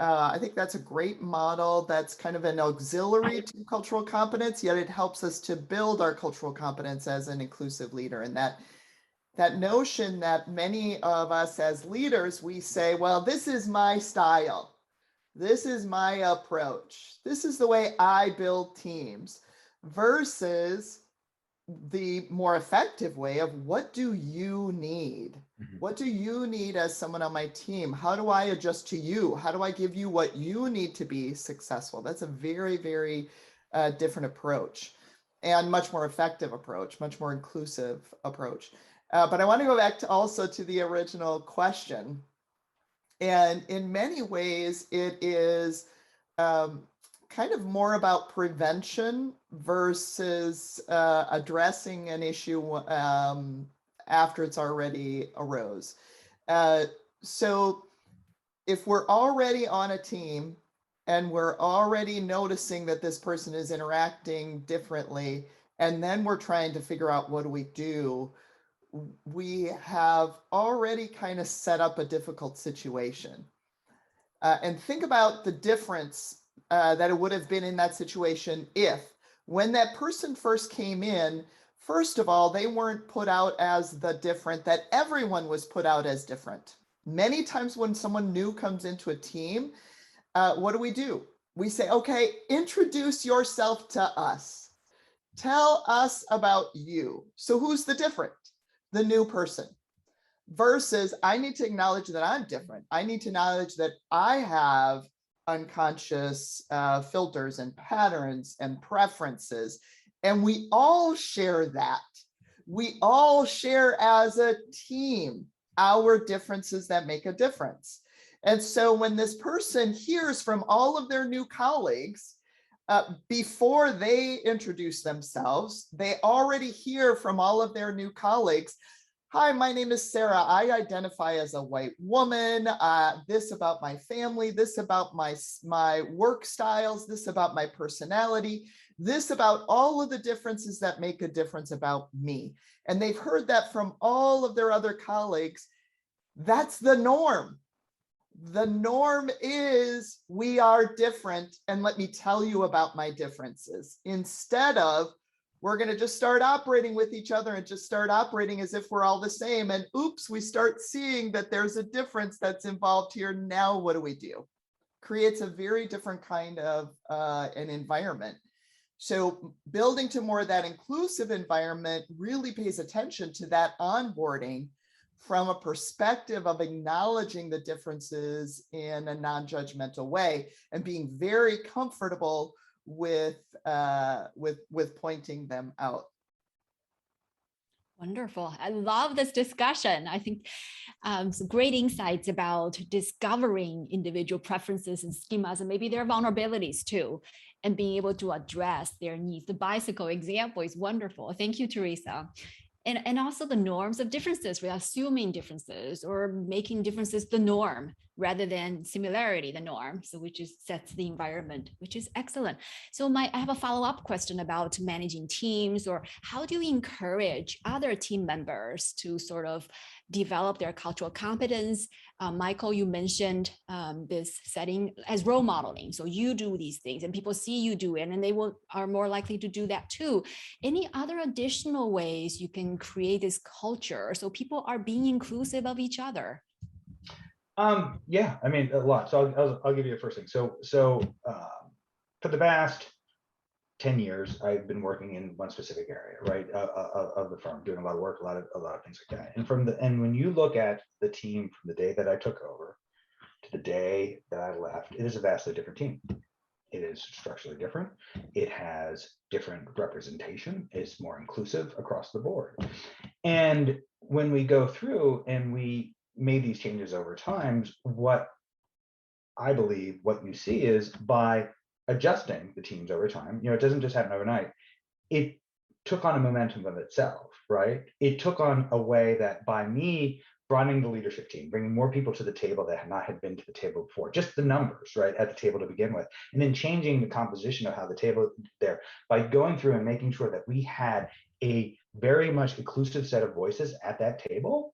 I think that's a great model that's kind of an auxiliary to cultural competence, yet it helps us to build our cultural competence as an inclusive leader. And that notion that many of us as leaders, we say, well, this is my style. This is my approach. This is the way I build teams, versus the more effective way of what do you need? What do you need as someone on my team? How do I adjust to you? How do I give you what you need to be successful? That's a very, very different approach, and much more effective approach, much more inclusive approach. But I want to go back to also to the original question. And in many ways, it is kind of more about prevention versus addressing an issue after it's already arose. So if we're already on a team and we're already noticing that this person is interacting differently, and then we're trying to figure out what do we do, we have already kind of set up a difficult situation. And think about the difference that it would have been in that situation if, when that person first came in, first of all, they weren't put out as the different, that everyone was put out as different. Many times when someone new comes into a team, what do? We say, okay, introduce yourself to us. Tell us about you. So who's the different? The new person. Versus, I need to acknowledge that I'm different. I need to acknowledge that I have unconscious filters and patterns and preferences. And we all share that. We all share as a team our differences that make a difference. And so when this person hears from all of their new colleagues, before they introduce themselves, they already hear from all of their new colleagues, hi, my name is Sarah. I identify as a white woman. This about my family, this about my work styles, this about my personality, this about all of the differences that make a difference about me. And they've heard that from all of their other colleagues. That's the norm. The norm is we are different, and let me tell you about my differences, instead of we're going to just start operating with each other and just start operating as if we're all the same. And oops, we start seeing that there's a difference that's involved here. Now, what do? Creates a very different kind of an environment. So building to more of that inclusive environment really pays attention to that onboarding from a perspective of acknowledging the differences in a non-judgmental way and being very comfortable with pointing them out. Wonderful. I love this discussion. I think some great insights about discovering individual preferences and schemas, and maybe their vulnerabilities too, and being able to address their needs. The bicycle example is wonderful. Thank you, Teresa. And also the norms of differences. We're assuming differences or making differences the norm rather than similarity, the norm. So which is sets the environment, which is excellent. So I have a follow-up question about managing teams, or how do you encourage other team members to sort of develop their cultural competence? Michael, you mentioned this setting as role modeling. So you do these things and people see you do it, and they are more likely to do that too. Any other additional ways you can create this culture so people are being inclusive of each other? Yeah, I mean, a lot. So I'll give you the first thing. So for the past 10 years, I've been working in one specific area, right, of the firm, doing a lot of work, a lot of things like that. And when you look at the team from the day that I took over to the day that I left, it is a vastly different team. It is structurally different. It has different representation. It's more inclusive across the board. And when we go through and we made these changes over time, what I believe what you see is by adjusting the teams over time, it doesn't just happen overnight. It took on a momentum of itself, right? It took on a way that by me broadening the leadership team, bringing more people to the table that had been to the table before, just the numbers, right, at the table to begin with, and then changing the composition of how the table there by going through and making sure that we had a very much inclusive set of voices at that table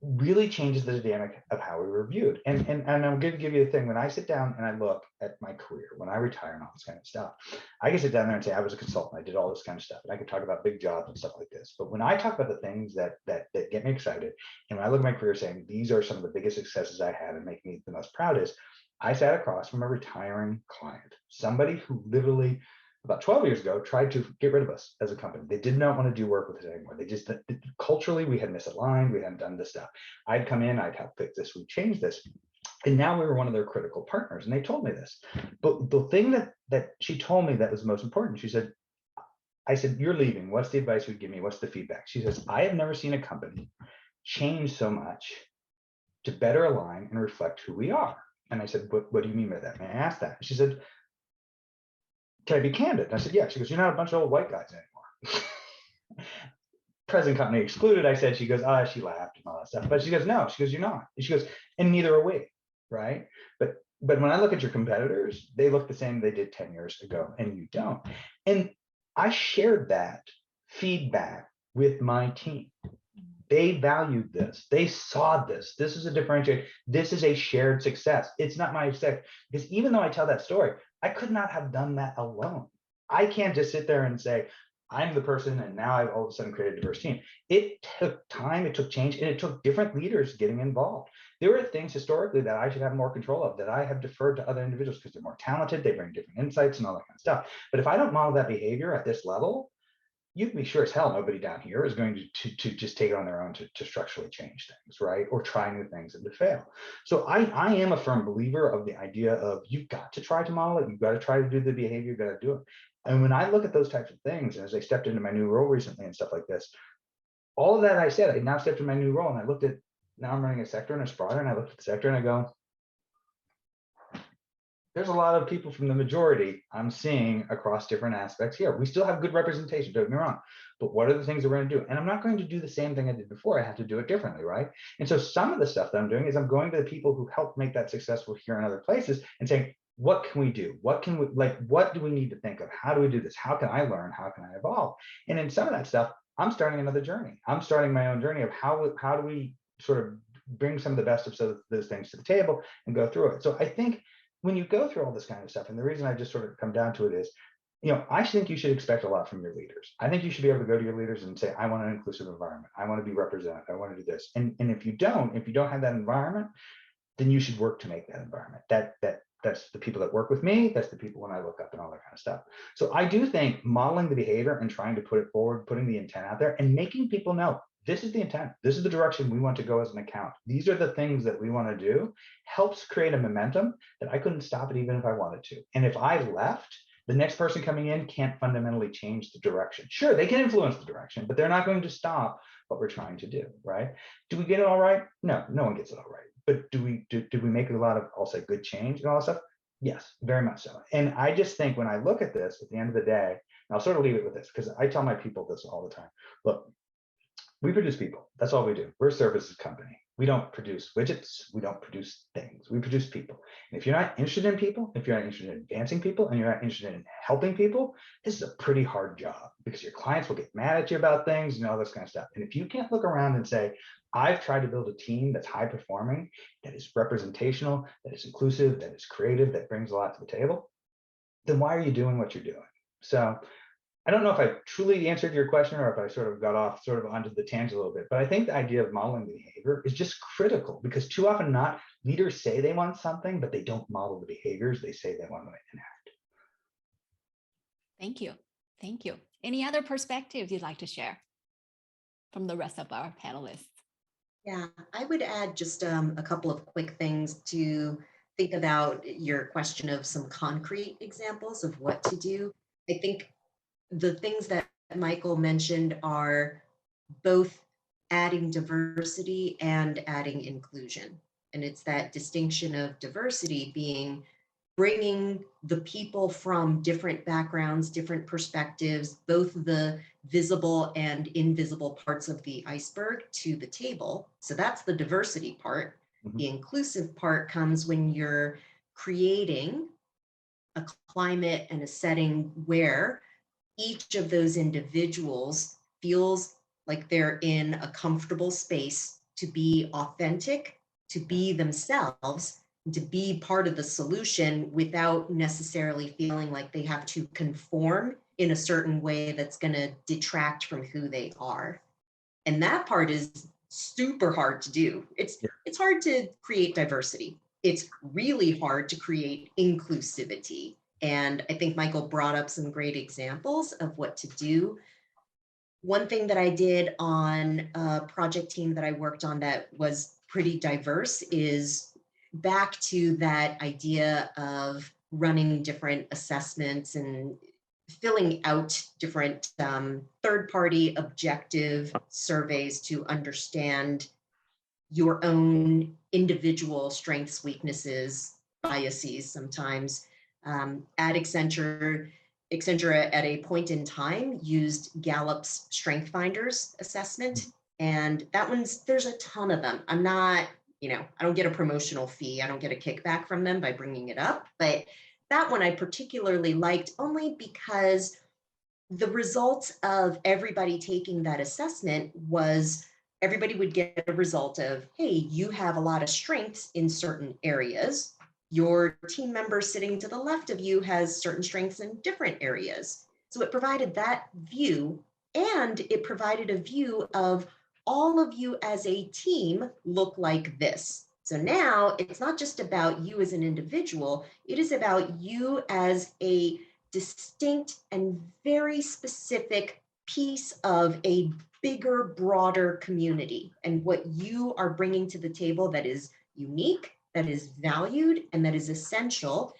really changes the dynamic of how we were viewed. And I'm going to give you the thing, when I sit down and I look at my career, when I retire and all this kind of stuff, I can sit down there and say, I was a consultant, I did all this kind of stuff, and I can talk about big jobs and stuff like this. But when I talk about the things that get me excited, and when I look at my career saying, these are some of the biggest successes I had and make me the most proudest, I sat across from a retiring client, somebody who literally about 12 years ago tried to get rid of us as a company. They did not want to do work with us anymore. They just, culturally, we had misaligned, we hadn't done this stuff. I'd come in, I'd help fix this, we changed this. And now we were one of their critical partners, and they told me this. But the thing that she told me that was most important, she said, I said, you're leaving, what's the advice you'd give me? What's the feedback? She says, I have never seen a company change so much to better align and reflect who we are. And I said, what do you mean by that? May I ask that? She said, can I be candid? And I said, yeah. She goes, you're not a bunch of old white guys anymore. Present company excluded, I said. She goes, she laughed and all that stuff. But she goes, no. She goes, you're not. And she goes, and neither are we, right? But when I look at your competitors, they look the same they did 10 years ago, and you don't. And I shared that feedback with my team. They valued this. They saw this. This is a differentiator. This is a shared success. It's not my success. Because even though I tell that story, I could not have done that alone. I can't just sit there and say, I'm the person, and now I've all of a sudden created a diverse team. It took time, it took change, and it took different leaders getting involved. There are things historically that I should have more control of that I have deferred to other individuals because they're more talented, they bring different insights and all that kind of stuff. But if I don't model that behavior at this level, you can be sure as hell nobody down here is going to just take it on their own to structurally change things, right? Or try new things and to fail. So I am a firm believer of the idea of you've got to try to model it. You've got to try to do the behavior, you've got to do it. And when I look at those types of things, and as I stepped into my new role recently and stuff like this, all of that I said, I now stepped into my new role and I looked at, now I'm running a sector and it's broader, and I looked at the sector and I go, there's a lot of people from the majority I'm seeing across different aspects here. We still have good representation, don't get me wrong, but what are the things that we're going to do? And I'm not going to do the same thing I did before. I have to do it differently, right? And so some of the stuff that I'm doing is I'm going to the people who helped make that successful here in other places and saying, what can we do? What can we, like, what do we need to think of? How do we do this? How can I learn? How can I evolve? And in some of that stuff, I'm starting another journey. I'm starting my own journey of how do we sort of bring some of the best of those things to the table and go through it. So I think when you go through all this kind of stuff, and the reason I just sort of come down to it is, I think you should expect a lot from your leaders. I think you should be able to go to your leaders and say, I want an inclusive environment. I want to be represented. I want to do this. And if you don't have that environment, then you should work to make that environment. That's the people that work with me. That's the people when I look up and all that kind of stuff. So I do think modeling the behavior and trying to put it forward, putting the intent out there and making people know, this is the intent. This is the direction we want to go as an account. These are the things that we want to do, helps create a momentum that I couldn't stop it even if I wanted to. And if I left, the next person coming in can't fundamentally change the direction. Sure, they can influence the direction, but they're not going to stop what we're trying to do, right? Do we get it all right? No, no one gets it all right. But do we make a lot of, I'll say, good change and all that stuff? Yes, very much so. And I just think when I look at this at the end of the day, and I'll sort of leave it with this because I tell my people this all the time. Look, we produce people. That's all we do. We're a services company. We don't produce widgets. We don't produce things. We produce people. And if you're not interested in people, if you're not interested in advancing people, and you're not interested in helping people, this is a pretty hard job because your clients will get mad at you about things and all this kind of stuff. And if you can't look around and say, I've tried to build a team that's high performing, that is representational, that is inclusive, that is creative, that brings a lot to the table, then why are you doing what you're doing? So I don't know if I truly answered your question or if I sort of got off sort of onto the tangent a little bit, but I think the idea of modeling behavior is just critical because too often not leaders say they want something, but they don't model the behaviors they say they want to enact. Thank you. Thank you. Any other perspectives you'd like to share from the rest of our panelists? Yeah, I would add just a couple of quick things to think about your question of some concrete examples of what to do. I think the things that Michael mentioned are both adding diversity and adding inclusion. And it's that distinction of diversity being bringing the people from different backgrounds, different perspectives, both the visible and invisible parts of the iceberg to the table. So that's the diversity part. Mhm. The inclusive part comes when you're creating a climate and a setting where each of those individuals feels like they're in a comfortable space to be authentic, to be themselves, to be part of the solution without necessarily feeling like they have to conform in a certain way that's going to detract from who they are. And that part is super hard to do. It's hard to create diversity. It's really hard to create inclusivity. And I think Michael brought up some great examples of what to do. One thing that I did on a project team that I worked on that was pretty diverse is back to that idea of running different assessments and filling out different third-party objective surveys to understand your own individual strengths, weaknesses, biases sometimes. At Accenture at a point in time used Gallup's Strength Finders assessment. And that one's, there's a ton of them. I'm not, I don't get a promotional fee. I don't get a kickback from them by bringing it up. But that one I particularly liked only because the results of everybody taking that assessment was everybody would get a result of, hey, you have a lot of strengths in certain areas. Your team member sitting to the left of you has certain strengths in different areas. So it provided that view, and it provided a view of all of you as a team look like this. So now it's not just about you as an individual, it is about you as a distinct and very specific piece of a bigger, broader community, and what you are bringing to the table that is unique, that is valued, and that is essential,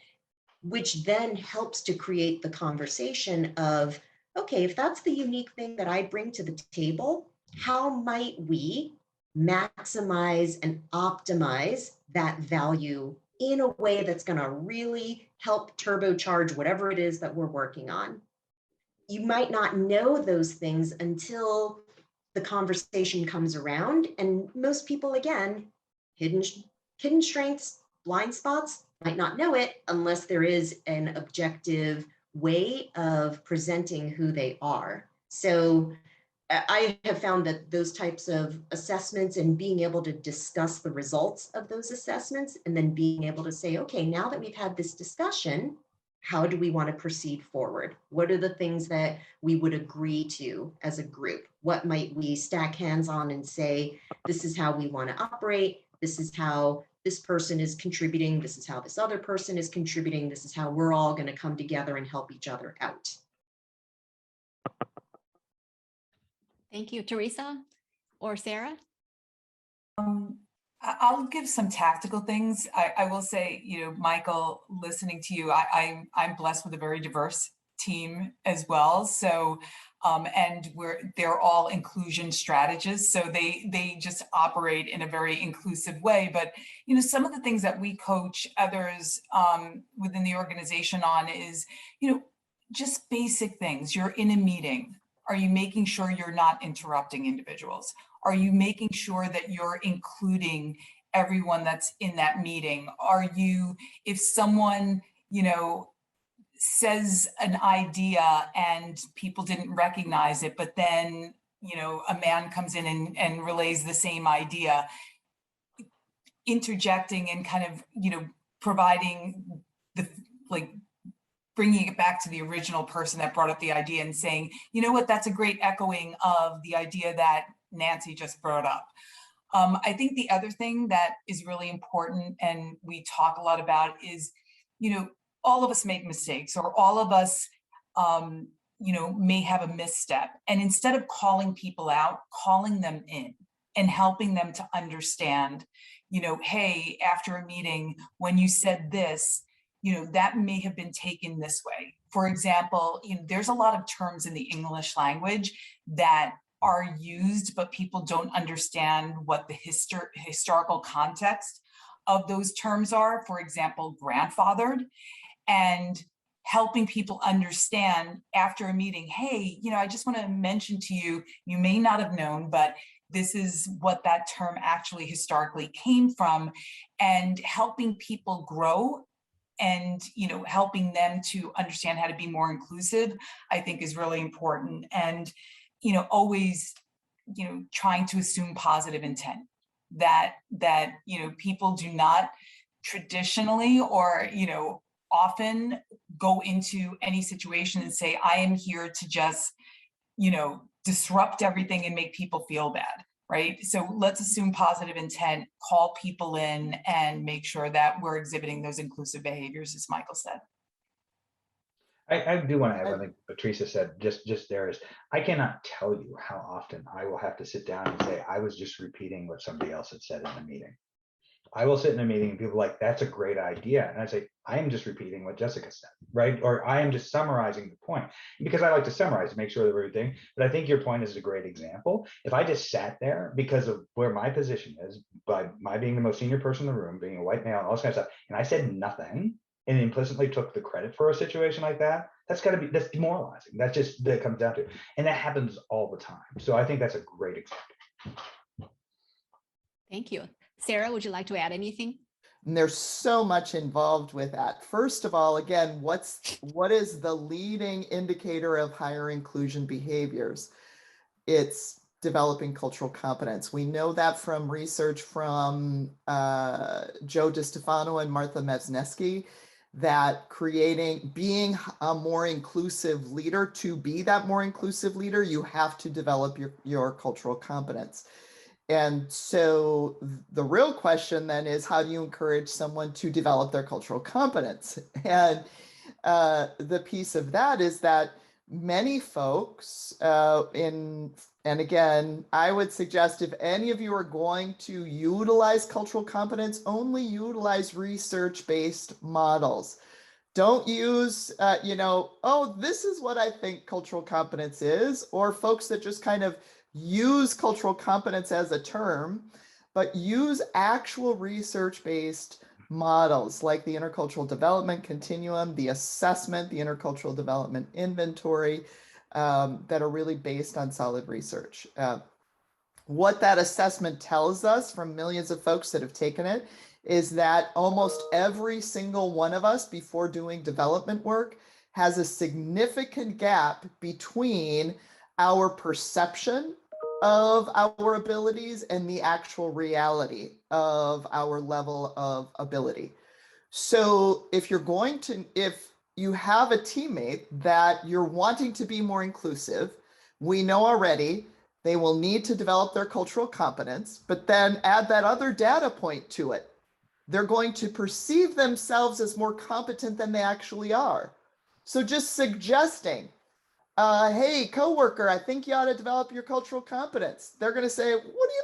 which then helps to create the conversation of, okay, if that's the unique thing that I bring to the table, how might we maximize and optimize that value in a way that's going to really help turbocharge whatever it is that we're working on? You might not know those things until the conversation comes around, and most people, again, hidden strengths, blind spots, might not know it unless there is an objective way of presenting who they are. So I have found that those types of assessments and being able to discuss the results of those assessments and then being able to say, okay, now that we've had this discussion, how do we want to proceed forward? What are the things that we would agree to as a group? What might we stack hands on and say, this is how we want to operate. This is how this person is contributing. This is how this other person is contributing. This is how we're all going to come together and help each other out. Thank you. Teresa or Sarah? I'll give some tactical things. I will say, Michael, listening to you, I'm blessed with a very diverse team as well. So, and they're all inclusion strategists. So they just operate in a very inclusive way. But, some of the things that we coach others within the organization on is, just basic things. You're in a meeting. Are you making sure you're not interrupting individuals? Are you making sure that you're including everyone that's in that meeting? Are you, if someone, says an idea and people didn't recognize it, but then, a man comes in and relays the same idea, interjecting and kind of, providing the bringing it back to the original person that brought up the idea and saying, you know what, that's a great echoing of the idea that Nancy just brought up. I think the other thing that is really important, and we talk a lot about, is, all of us make mistakes, or all of us, may have a misstep. And instead of calling people out, calling them in and helping them to understand, hey, after a meeting, when you said this, that may have been taken this way. For example, there's a lot of terms in the English language that are used, but people don't understand what the historical context of those terms are. For example, grandfathered, and helping people understand after a meeting, hey, I just want to mention to you, you may not have known, but this is what that term actually historically came from, and helping people grow and helping them to understand how to be more inclusive, I think is really important. And always trying to assume positive intent, that people do not traditionally or often go into any situation and say, I am here to just disrupt everything and make people feel bad, right? So let's assume positive intent, call people in, and make sure that we're exhibiting those inclusive behaviors, as Michael said. I do want to add one thing Patricia said just there is, I cannot tell you how often I will have to sit down and say, I was just repeating what somebody else had said in the meeting. I will sit in a meeting and people are like, that's a great idea. And I say, I am just repeating what Jessica said, right? Or I am just summarizing the point, because I like to summarize to make sure that everything, but I think your point is a great example. If I just sat there because of where my position is, by my being the most senior person in the room, being a white male and all this kind of stuff, and I said nothing, and implicitly took the credit for a situation like that, that's demoralizing. That comes down to it. And that happens all the time. So I think that's a great example. Thank you. Sarah, would you like to add anything? And there's so much involved with that. First of all, again, what is the leading indicator of higher inclusion behaviors? It's developing cultural competence. We know that from research from Joe DiStefano and Martha Mezneski, that being a more inclusive leader, to be that more inclusive leader, you have to develop your cultural competence. And so the real question then is, how do you encourage someone to develop their cultural competence? And the piece of that is that many folks and again, I would suggest if any of you are going to utilize cultural competence, only utilize research-based models. Don't use, oh, this is what I think cultural competence is, or folks that just kind of use cultural competence as a term, but use actual research-based models like the intercultural development continuum, the assessment, the intercultural development inventory, that are really based on solid research. What that assessment tells us from millions of folks that have taken it is that almost every single one of us, before doing development work, has a significant gap between our perception of our abilities and the actual reality of our level of ability. So if you have a teammate that you're wanting to be more inclusive, we know already they will need to develop their cultural competence, but then add that other data point to it. They're going to perceive themselves as more competent than they actually are. So just suggesting, hey, coworker, I think you ought to develop your cultural competence. They're going to say, what do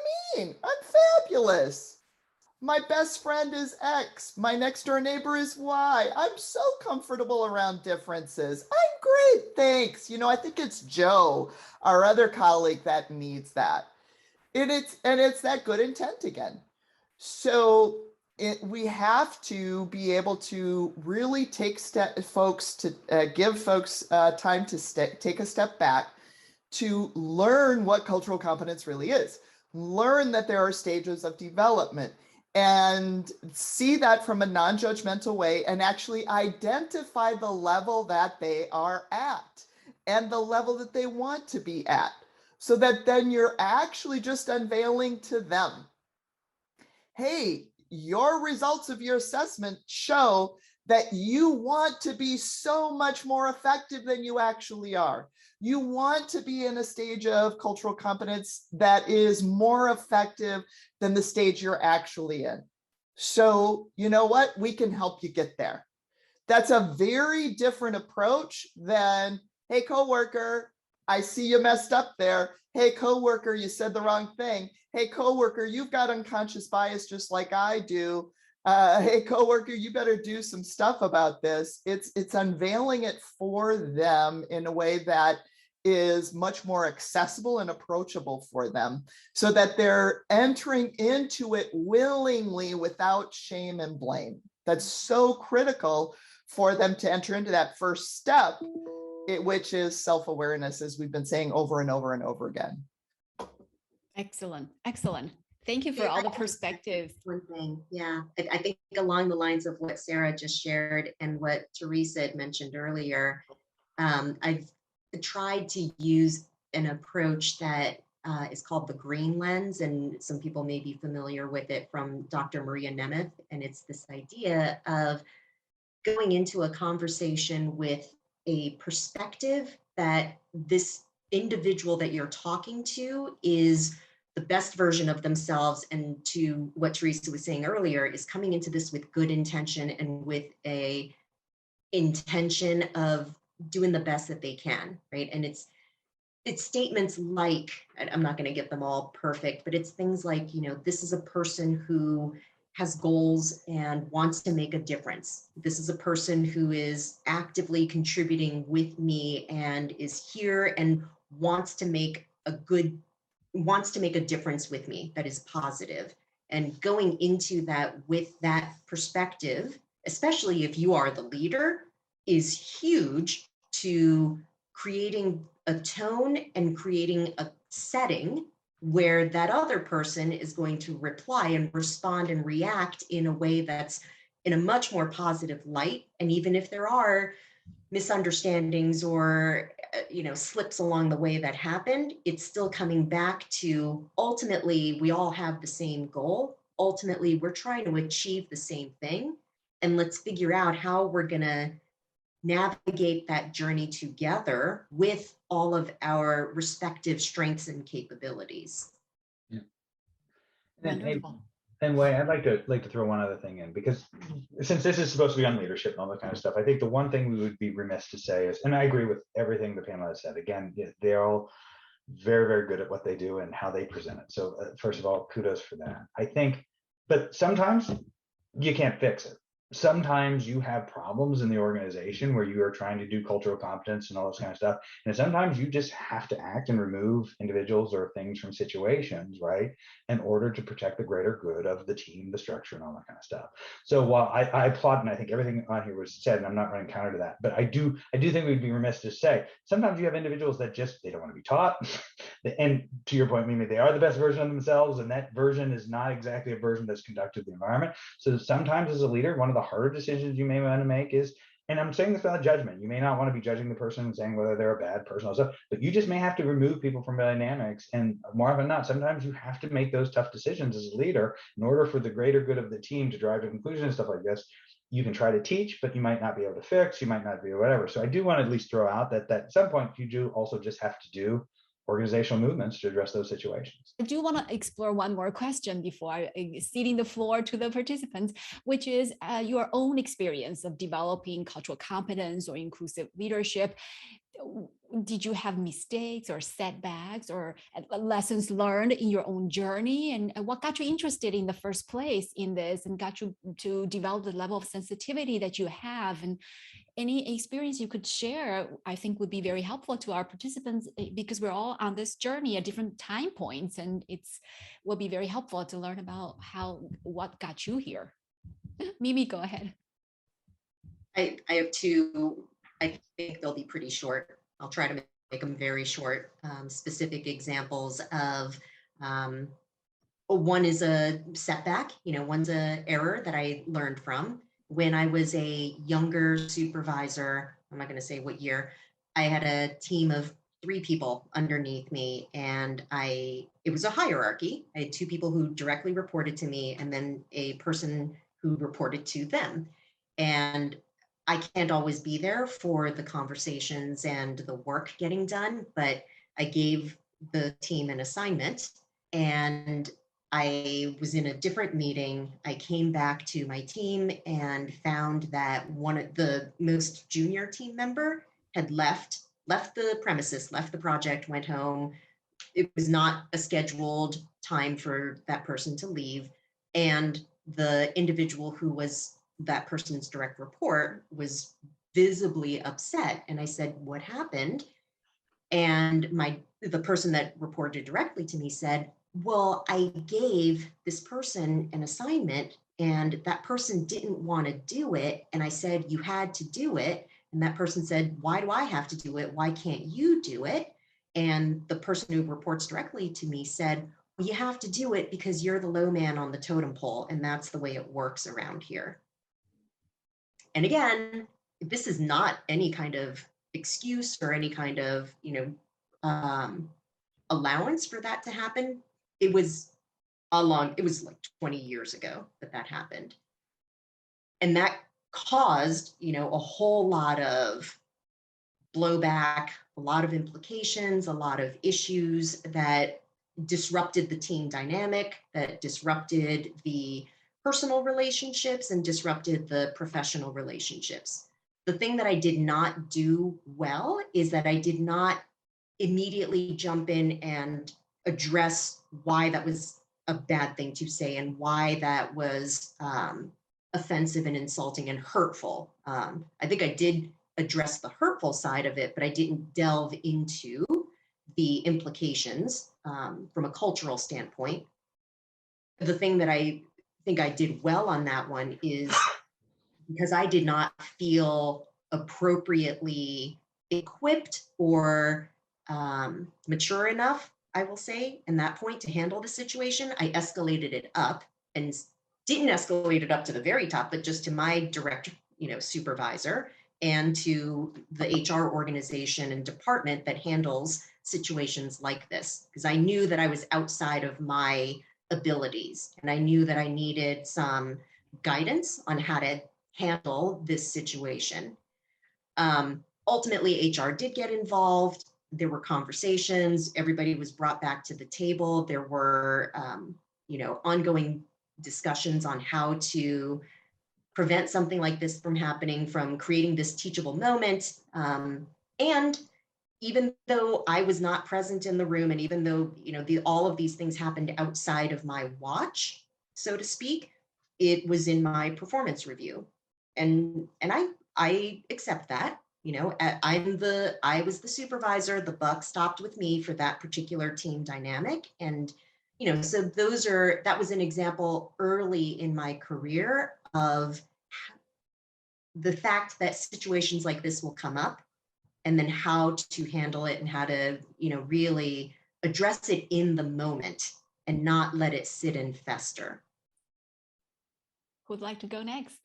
you mean? I'm fabulous. My best friend is X. My next door neighbor is Y. I'm so comfortable around differences. I'm great, thanks. I think it's Joe, our other colleague, that needs that. And it's that good intent again. So we have to be able to really give folks time to take a step back to learn what cultural competence really is. Learn that there are stages of development and see that from a non-judgmental way, and actually identify the level that they are at and the level that they want to be at, so that then you're actually just unveiling to them, hey, your results of your assessment show that you want to be so much more effective than you actually are. You want to be in a stage of cultural competence that is more effective than the stage you're actually in. So you know what? We can help you get there. That's a very different approach than, hey, coworker, I see you messed up there. Hey, coworker, you said the wrong thing. Hey, coworker, you've got unconscious bias just like I do. Hey, coworker, you better do some stuff about this. It's unveiling it for them in a way that is much more accessible and approachable for them, so that they're entering into it willingly without shame and blame. That's so critical for them to enter into that first step, which is self-awareness, as we've been saying over and over and over again. Excellent. Excellent. Thank you for all the perspective. One thing, yeah, I think along the lines of what Sarah just shared and what Teresa had mentioned earlier, I've tried to use an approach that is called the green lens, and some people may be familiar with it from Dr. Maria Nemeth, and it's this idea of going into a conversation with a perspective that this individual that you're talking to is the best version of themselves, and to what Teresa was saying earlier, is coming into this with good intention and with a intention of doing the best that they can, right? And it's statements like, I'm not going to get them all perfect, but it's things like, you know, this is a person who has goals and wants to make a difference. This is a person who is actively contributing with me and is here and wants to make a difference with me that is positive. And going into that with that perspective, especially if you are the leader, is huge to creating a tone and creating a setting where that other person is going to reply and respond and react in a way that's in a much more positive light. And even if there are misunderstandings or slips along the way that happened, it's still coming back to, ultimately, we all have the same goal. Ultimately, we're trying to achieve the same thing. And let's figure out how we're going to navigate that journey together with all of our respective strengths and capabilities. Yeah. Wonderful. And Wei, I'd like to throw one other thing in, because since this is supposed to be on leadership and all that kind of stuff, I think the one thing we would be remiss to say is, and I agree with everything the panel has said, again, they're all very, very good at what they do and how they present it. So first of all, kudos for that. I think, but sometimes you can't fix it. Sometimes you have problems in the organization where you are trying to do cultural competence and all this kind of stuff. And sometimes you just have to act and remove individuals or things from situations, right, in order to protect the greater good of the team, the structure, and all that kind of stuff. So while I applaud, and I think everything on here was said, and I'm not running counter to that, but I do think we'd be remiss to say, sometimes you have individuals that just, they don't want to be taught. And to your point, Mimi, they are the best version of themselves, and that version is not exactly a version that's conducive to the environment. So sometimes as a leader, one of the harder decisions you may want to make is, and I'm saying this without judgment, you may not want to be judging the person and saying whether they're a bad person or stuff, but you just may have to remove people from dynamics. And more often than not, sometimes you have to make those tough decisions as a leader in order for the greater good of the team to drive to conclusion and stuff like this. You can try to teach, but you might not be able to fix, you might not be whatever. So I do want to at least throw out that at some point you do also just have to do organizational movements to address those situations. I do want to explore one more question before ceding the floor to the participants, which is your own experience of developing cultural competence or inclusive leadership. Did you have mistakes or setbacks or lessons learned in your own journey? And what got you interested in the first place in this and got you to develop the level of sensitivity that you have? And any experience you could share, I think would be very helpful to our participants, because we're all on this journey at different time points, and will be very helpful to learn about what got you here. Mimi, go ahead. I have two. I think they'll be pretty short. I'll try to make them very short. Specific examples of one is a setback, one's an error that I learned from. When I was a younger supervisor, I'm not going to say what year, I had a team of 3 people underneath me, and it was a hierarchy. I had 2 people who directly reported to me and then a person who reported to them. And I can't always be there for the conversations and the work getting done, but I gave the team an assignment, and I was in a different meeting. I came back to my team and found that one of the most junior team member had left the premises, left the project, went home. It was not a scheduled time for that person to leave. And the individual who was that person's direct report was visibly upset. And I said, "What happened?" And the person that reported directly to me said, "Well, I gave this person an assignment and that person didn't want to do it. And I said, you had to do it. And that person said, why do I have to do it? Why can't you do it?" And the person who reports directly to me said, "Well, you have to do it because you're the low man on the totem pole. And that's the way it works around here." And again, this is not any kind of excuse or any kind of, allowance for that to happen. It was it was like 20 years ago that happened. And that caused, a whole lot of blowback, a lot of implications, a lot of issues that disrupted the team dynamic, that disrupted the personal relationships and disrupted the professional relationships. The thing that I did not do well is that I did not immediately jump in and address why that was a bad thing to say and why that was offensive and insulting and hurtful. I think I did address the hurtful side of it, but I didn't delve into the implications from a cultural standpoint. The thing that I think I did well on that one is because I did not feel appropriately equipped or mature enough, I will say, in that point to handle the situation, I escalated it up and didn't escalate it up to the very top, but just to my direct, supervisor and to the HR organization and department that handles situations like this, because I knew that I was outside of my abilities and I knew that I needed some guidance on how to handle this situation. Ultimately, HR did get involved. There were conversations. Everybody was brought back to the table. There were, ongoing discussions on how to prevent something like this from happening, from creating this teachable moment. And even though I was not present in the room, and even though, all of these things happened outside of my watch, so to speak, it was in my performance review. And I accept that. I was the supervisor. The buck stopped with me for that particular team dynamic. And, so that was an example early in my career of the fact that situations like this will come up, and then how to handle it and how to, really address it in the moment and not let it sit and fester. Who'd like to go next?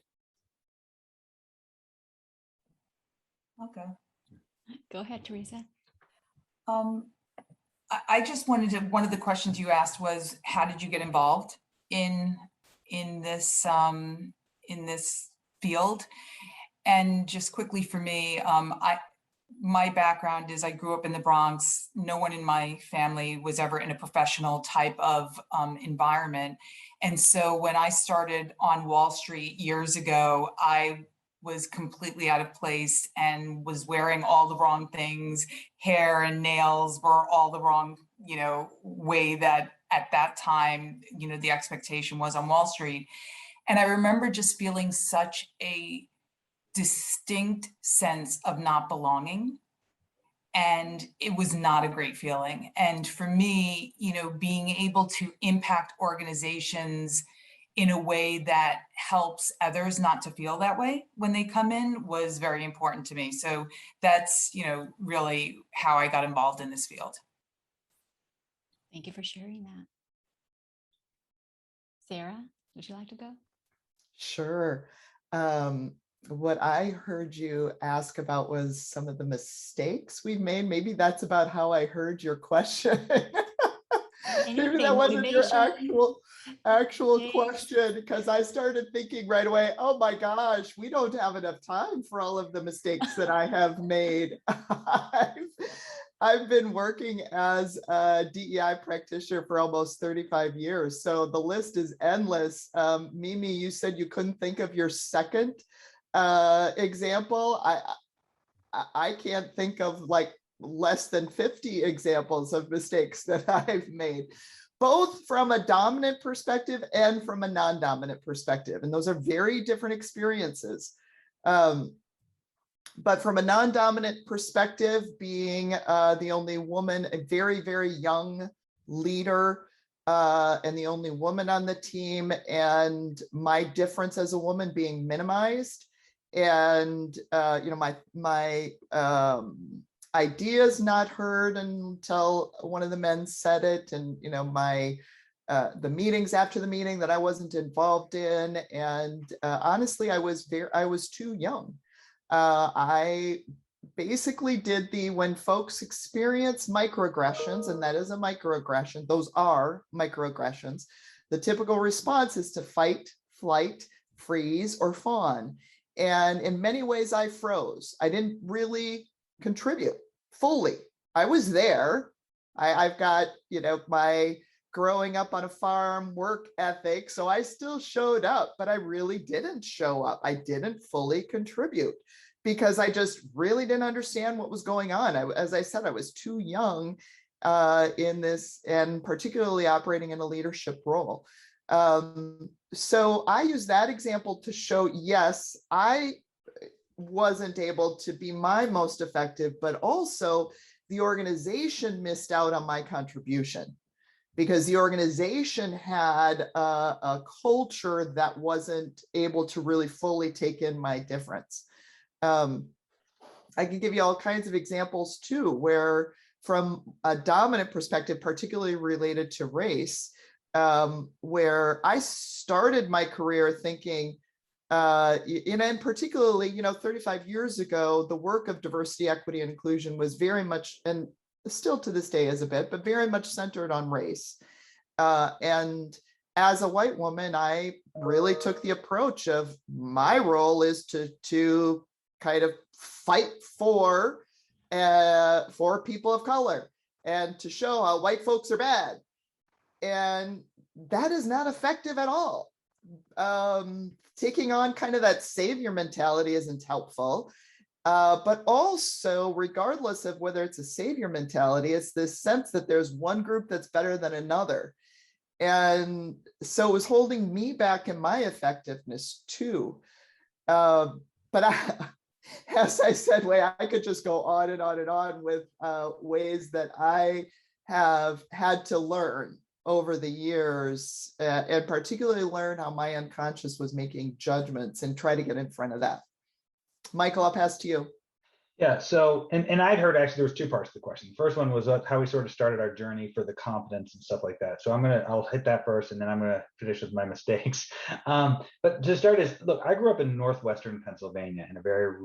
Okay. Go ahead, Teresa. I just wanted to, one of the questions you asked was, how did you get involved in this field? And just quickly for me, my background is I grew up in the Bronx. No one in my family was ever in a professional type of environment. And so when I started on Wall Street years ago, I was completely out of place and was wearing all the wrong things. Hair and nails were all the wrong, way that at that time, the expectation was on Wall Street. And I remember just feeling such a distinct sense of not belonging. And it was not a great feeling. And for me, being able to impact organizations in a way that helps others not to feel that way when they come in was very important to me. So that's, really how I got involved in this field. Thank you for sharing that. Sarah, would you like to go? Sure. What I heard you ask about was some of the mistakes we've made. Maybe that's about how I heard your question. maybe that wasn't your actual Yes. question, because I started thinking right away, oh my gosh, we don't have enough time for all of the mistakes that I have made. I've been working as a DEI practitioner for almost 35 years. So the list is endless. Mimi, you said you couldn't think of your second example. I can't think of like less than 50 examples of mistakes that I've made, both from a dominant perspective and from a non-dominant perspective. And those are very different experiences. But from a non-dominant perspective, being the only woman, a very, very young leader, and the only woman on the team, and my difference as a woman being minimized, and my ideas not heard until one of the men said it, and my the meetings after the meeting that I wasn't involved in, and honestly, I was too young. I basically did when folks experience microaggressions, and that is a microaggression, those are microaggressions, the typical response is to fight, flight, freeze, or fawn. And in many ways, I froze. I didn't really contribute fully. I was there. I've got, my growing up on a farm work ethic, so I still showed up, but I really didn't show up. I didn't fully contribute because I just really didn't understand what was going on. As I said, I was too young in this, and particularly operating in a leadership role. So I use that example to show, yes, I wasn't able to be my most effective, but also the organization missed out on my contribution, because the organization had a culture that wasn't able to really fully take in my difference. I can give you all kinds of examples too, where from a dominant perspective, particularly related to race, where I started my career thinking, and particularly, 35 years ago, the work of diversity, equity, and inclusion was very much, and still to this day is a bit, but very much centered on race. And as a white woman, I really took the approach of my role is to kind of fight for people of color and to show how white folks are bad. And that is not effective at all. Taking on kind of that savior mentality isn't helpful. But also, regardless of whether it's a savior mentality, it's this sense that there's one group that's better than another. And so it was holding me back in my effectiveness too. But as I said, I could just go on and on and on with ways that I have had to learn over the years, and particularly learn how my unconscious was making judgments and try to get in front of that. Michael, I'll pass to you. Yeah, so, and I'd heard actually there was two parts to the question. The first one was how we sort of started our journey for the competence and stuff like that. So I'll hit that first, and then I'm gonna finish with my mistakes. But to start is, look, I grew up in northwestern Pennsylvania in a very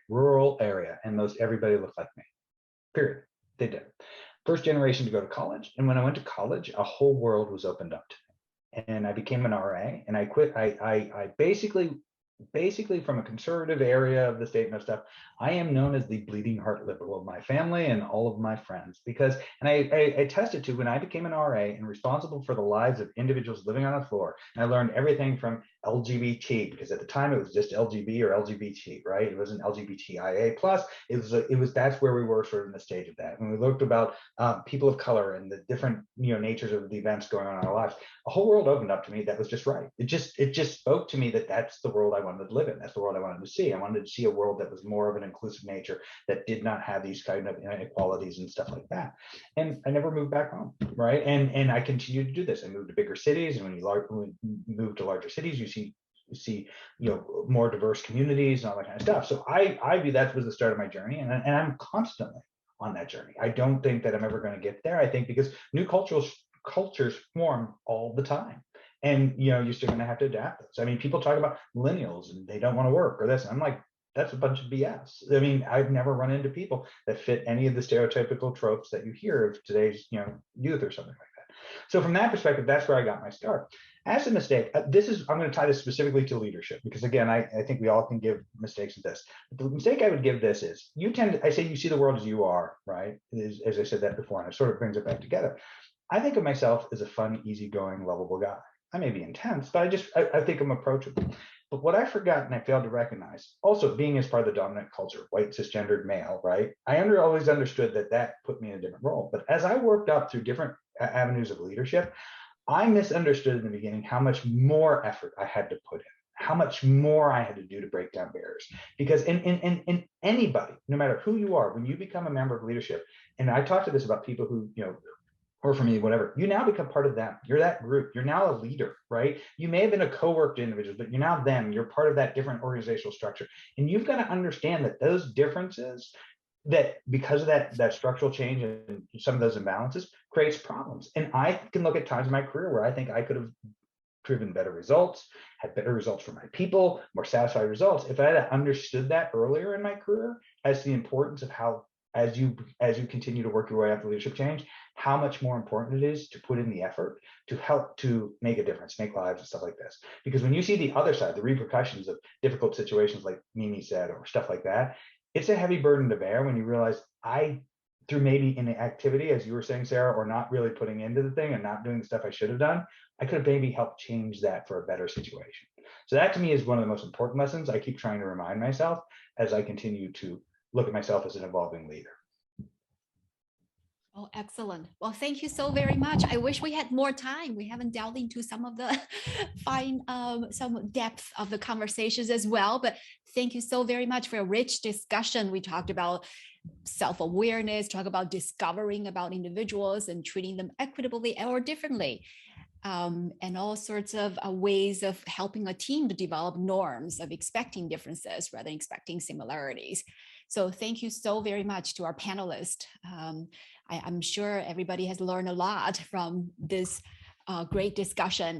rural area, and everybody looked like me, period. They did. First generation to go to college. And when I went to college, a whole world was opened up to me. And I became an RA, and I quit. I basically from a conservative area of the state and stuff, I am known as the bleeding heart liberal of my family and all of my friends, because, and I attested to when I became an RA and responsible for the lives of individuals living on the floor, and I learned everything from LGBT, because at the time it was just LGB or LGBT, right? It wasn't LGBTIA plus. It was that's where we were sort of in the stage of that. When we looked about people of color and the different natures of the events going on in our lives, a whole world opened up to me that was just right. It just spoke to me that that's the world I wanted to live in. That's the world I wanted to see. I wanted to see a world that was more of an inclusive nature, that did not have these kind of inequalities and stuff like that. And I never moved back home, right? And I continued to do this. I moved to bigger cities, and when you move to larger cities, you see more diverse communities and all that kind of stuff. So I view that was the start of my journey, and I'm constantly on that journey. I don't think that I'm ever going to get there. I think because new cultures form all the time. And you're still going to have to adapt those. I mean, people talk about millennials and they don't want to work or this. I'm like, that's a bunch of BS. I mean, I've never run into people that fit any of the stereotypical tropes that you hear of today's youth or something like that. So from that perspective, that's where I got my start. As a mistake, I'm going to tie this specifically to leadership, because again, I think we all can give mistakes of this. The mistake I would give this is I say you see the world as you are, right? As I said that before, and it sort of brings it back together. I think of myself as a fun, easygoing, lovable guy. I may be intense, but I think I'm approachable. But what I forgot and I failed to recognize, also being as part of the dominant culture, white cisgendered male, right? I always understood that put me in a different role. But as I worked up through different avenues of leadership, I misunderstood in the beginning how much more effort I had to put in, how much more I had to do to break down barriers. Because in anybody, no matter who you are, when you become a member of leadership, and I talk to this about people who, or for me, whatever, you now become part of them. You're that group. You're now a leader, right? You may have been a co-worked individual, but you're now them. You're part of that different organizational structure. And you've got to understand that those differences, that because of that structural change and some of those imbalances, creates problems. And I can look at times in my career where I think I could have driven better results, had better results for my people, more satisfied results, if I had understood that earlier in my career, as the importance of how, as you continue to work your way up the leadership change, how much more important it is to put in the effort to help to make a difference, make lives and stuff like this. Because when you see the other side, the repercussions of difficult situations like Mimi said, or stuff like that, it's a heavy burden to bear when you realize through maybe inactivity, as you were saying, Sarah, or not really putting into the thing and not doing the stuff I should have done, I could have maybe helped change that for a better situation. So that to me is one of the most important lessons I keep trying to remind myself as I continue to look at myself as an evolving leader. Oh, excellent. Well, thank you so very much. I wish we had more time. We haven't delved into some of the some depth of the conversations as well, but thank you so very much for a rich discussion. We talked about self-awareness, talk about discovering about individuals and treating them equitably or differently. And all sorts of ways of helping a team to develop norms of expecting differences rather than expecting similarities. So thank you so very much to our panelists. I'm sure everybody has learned a lot from this great discussion.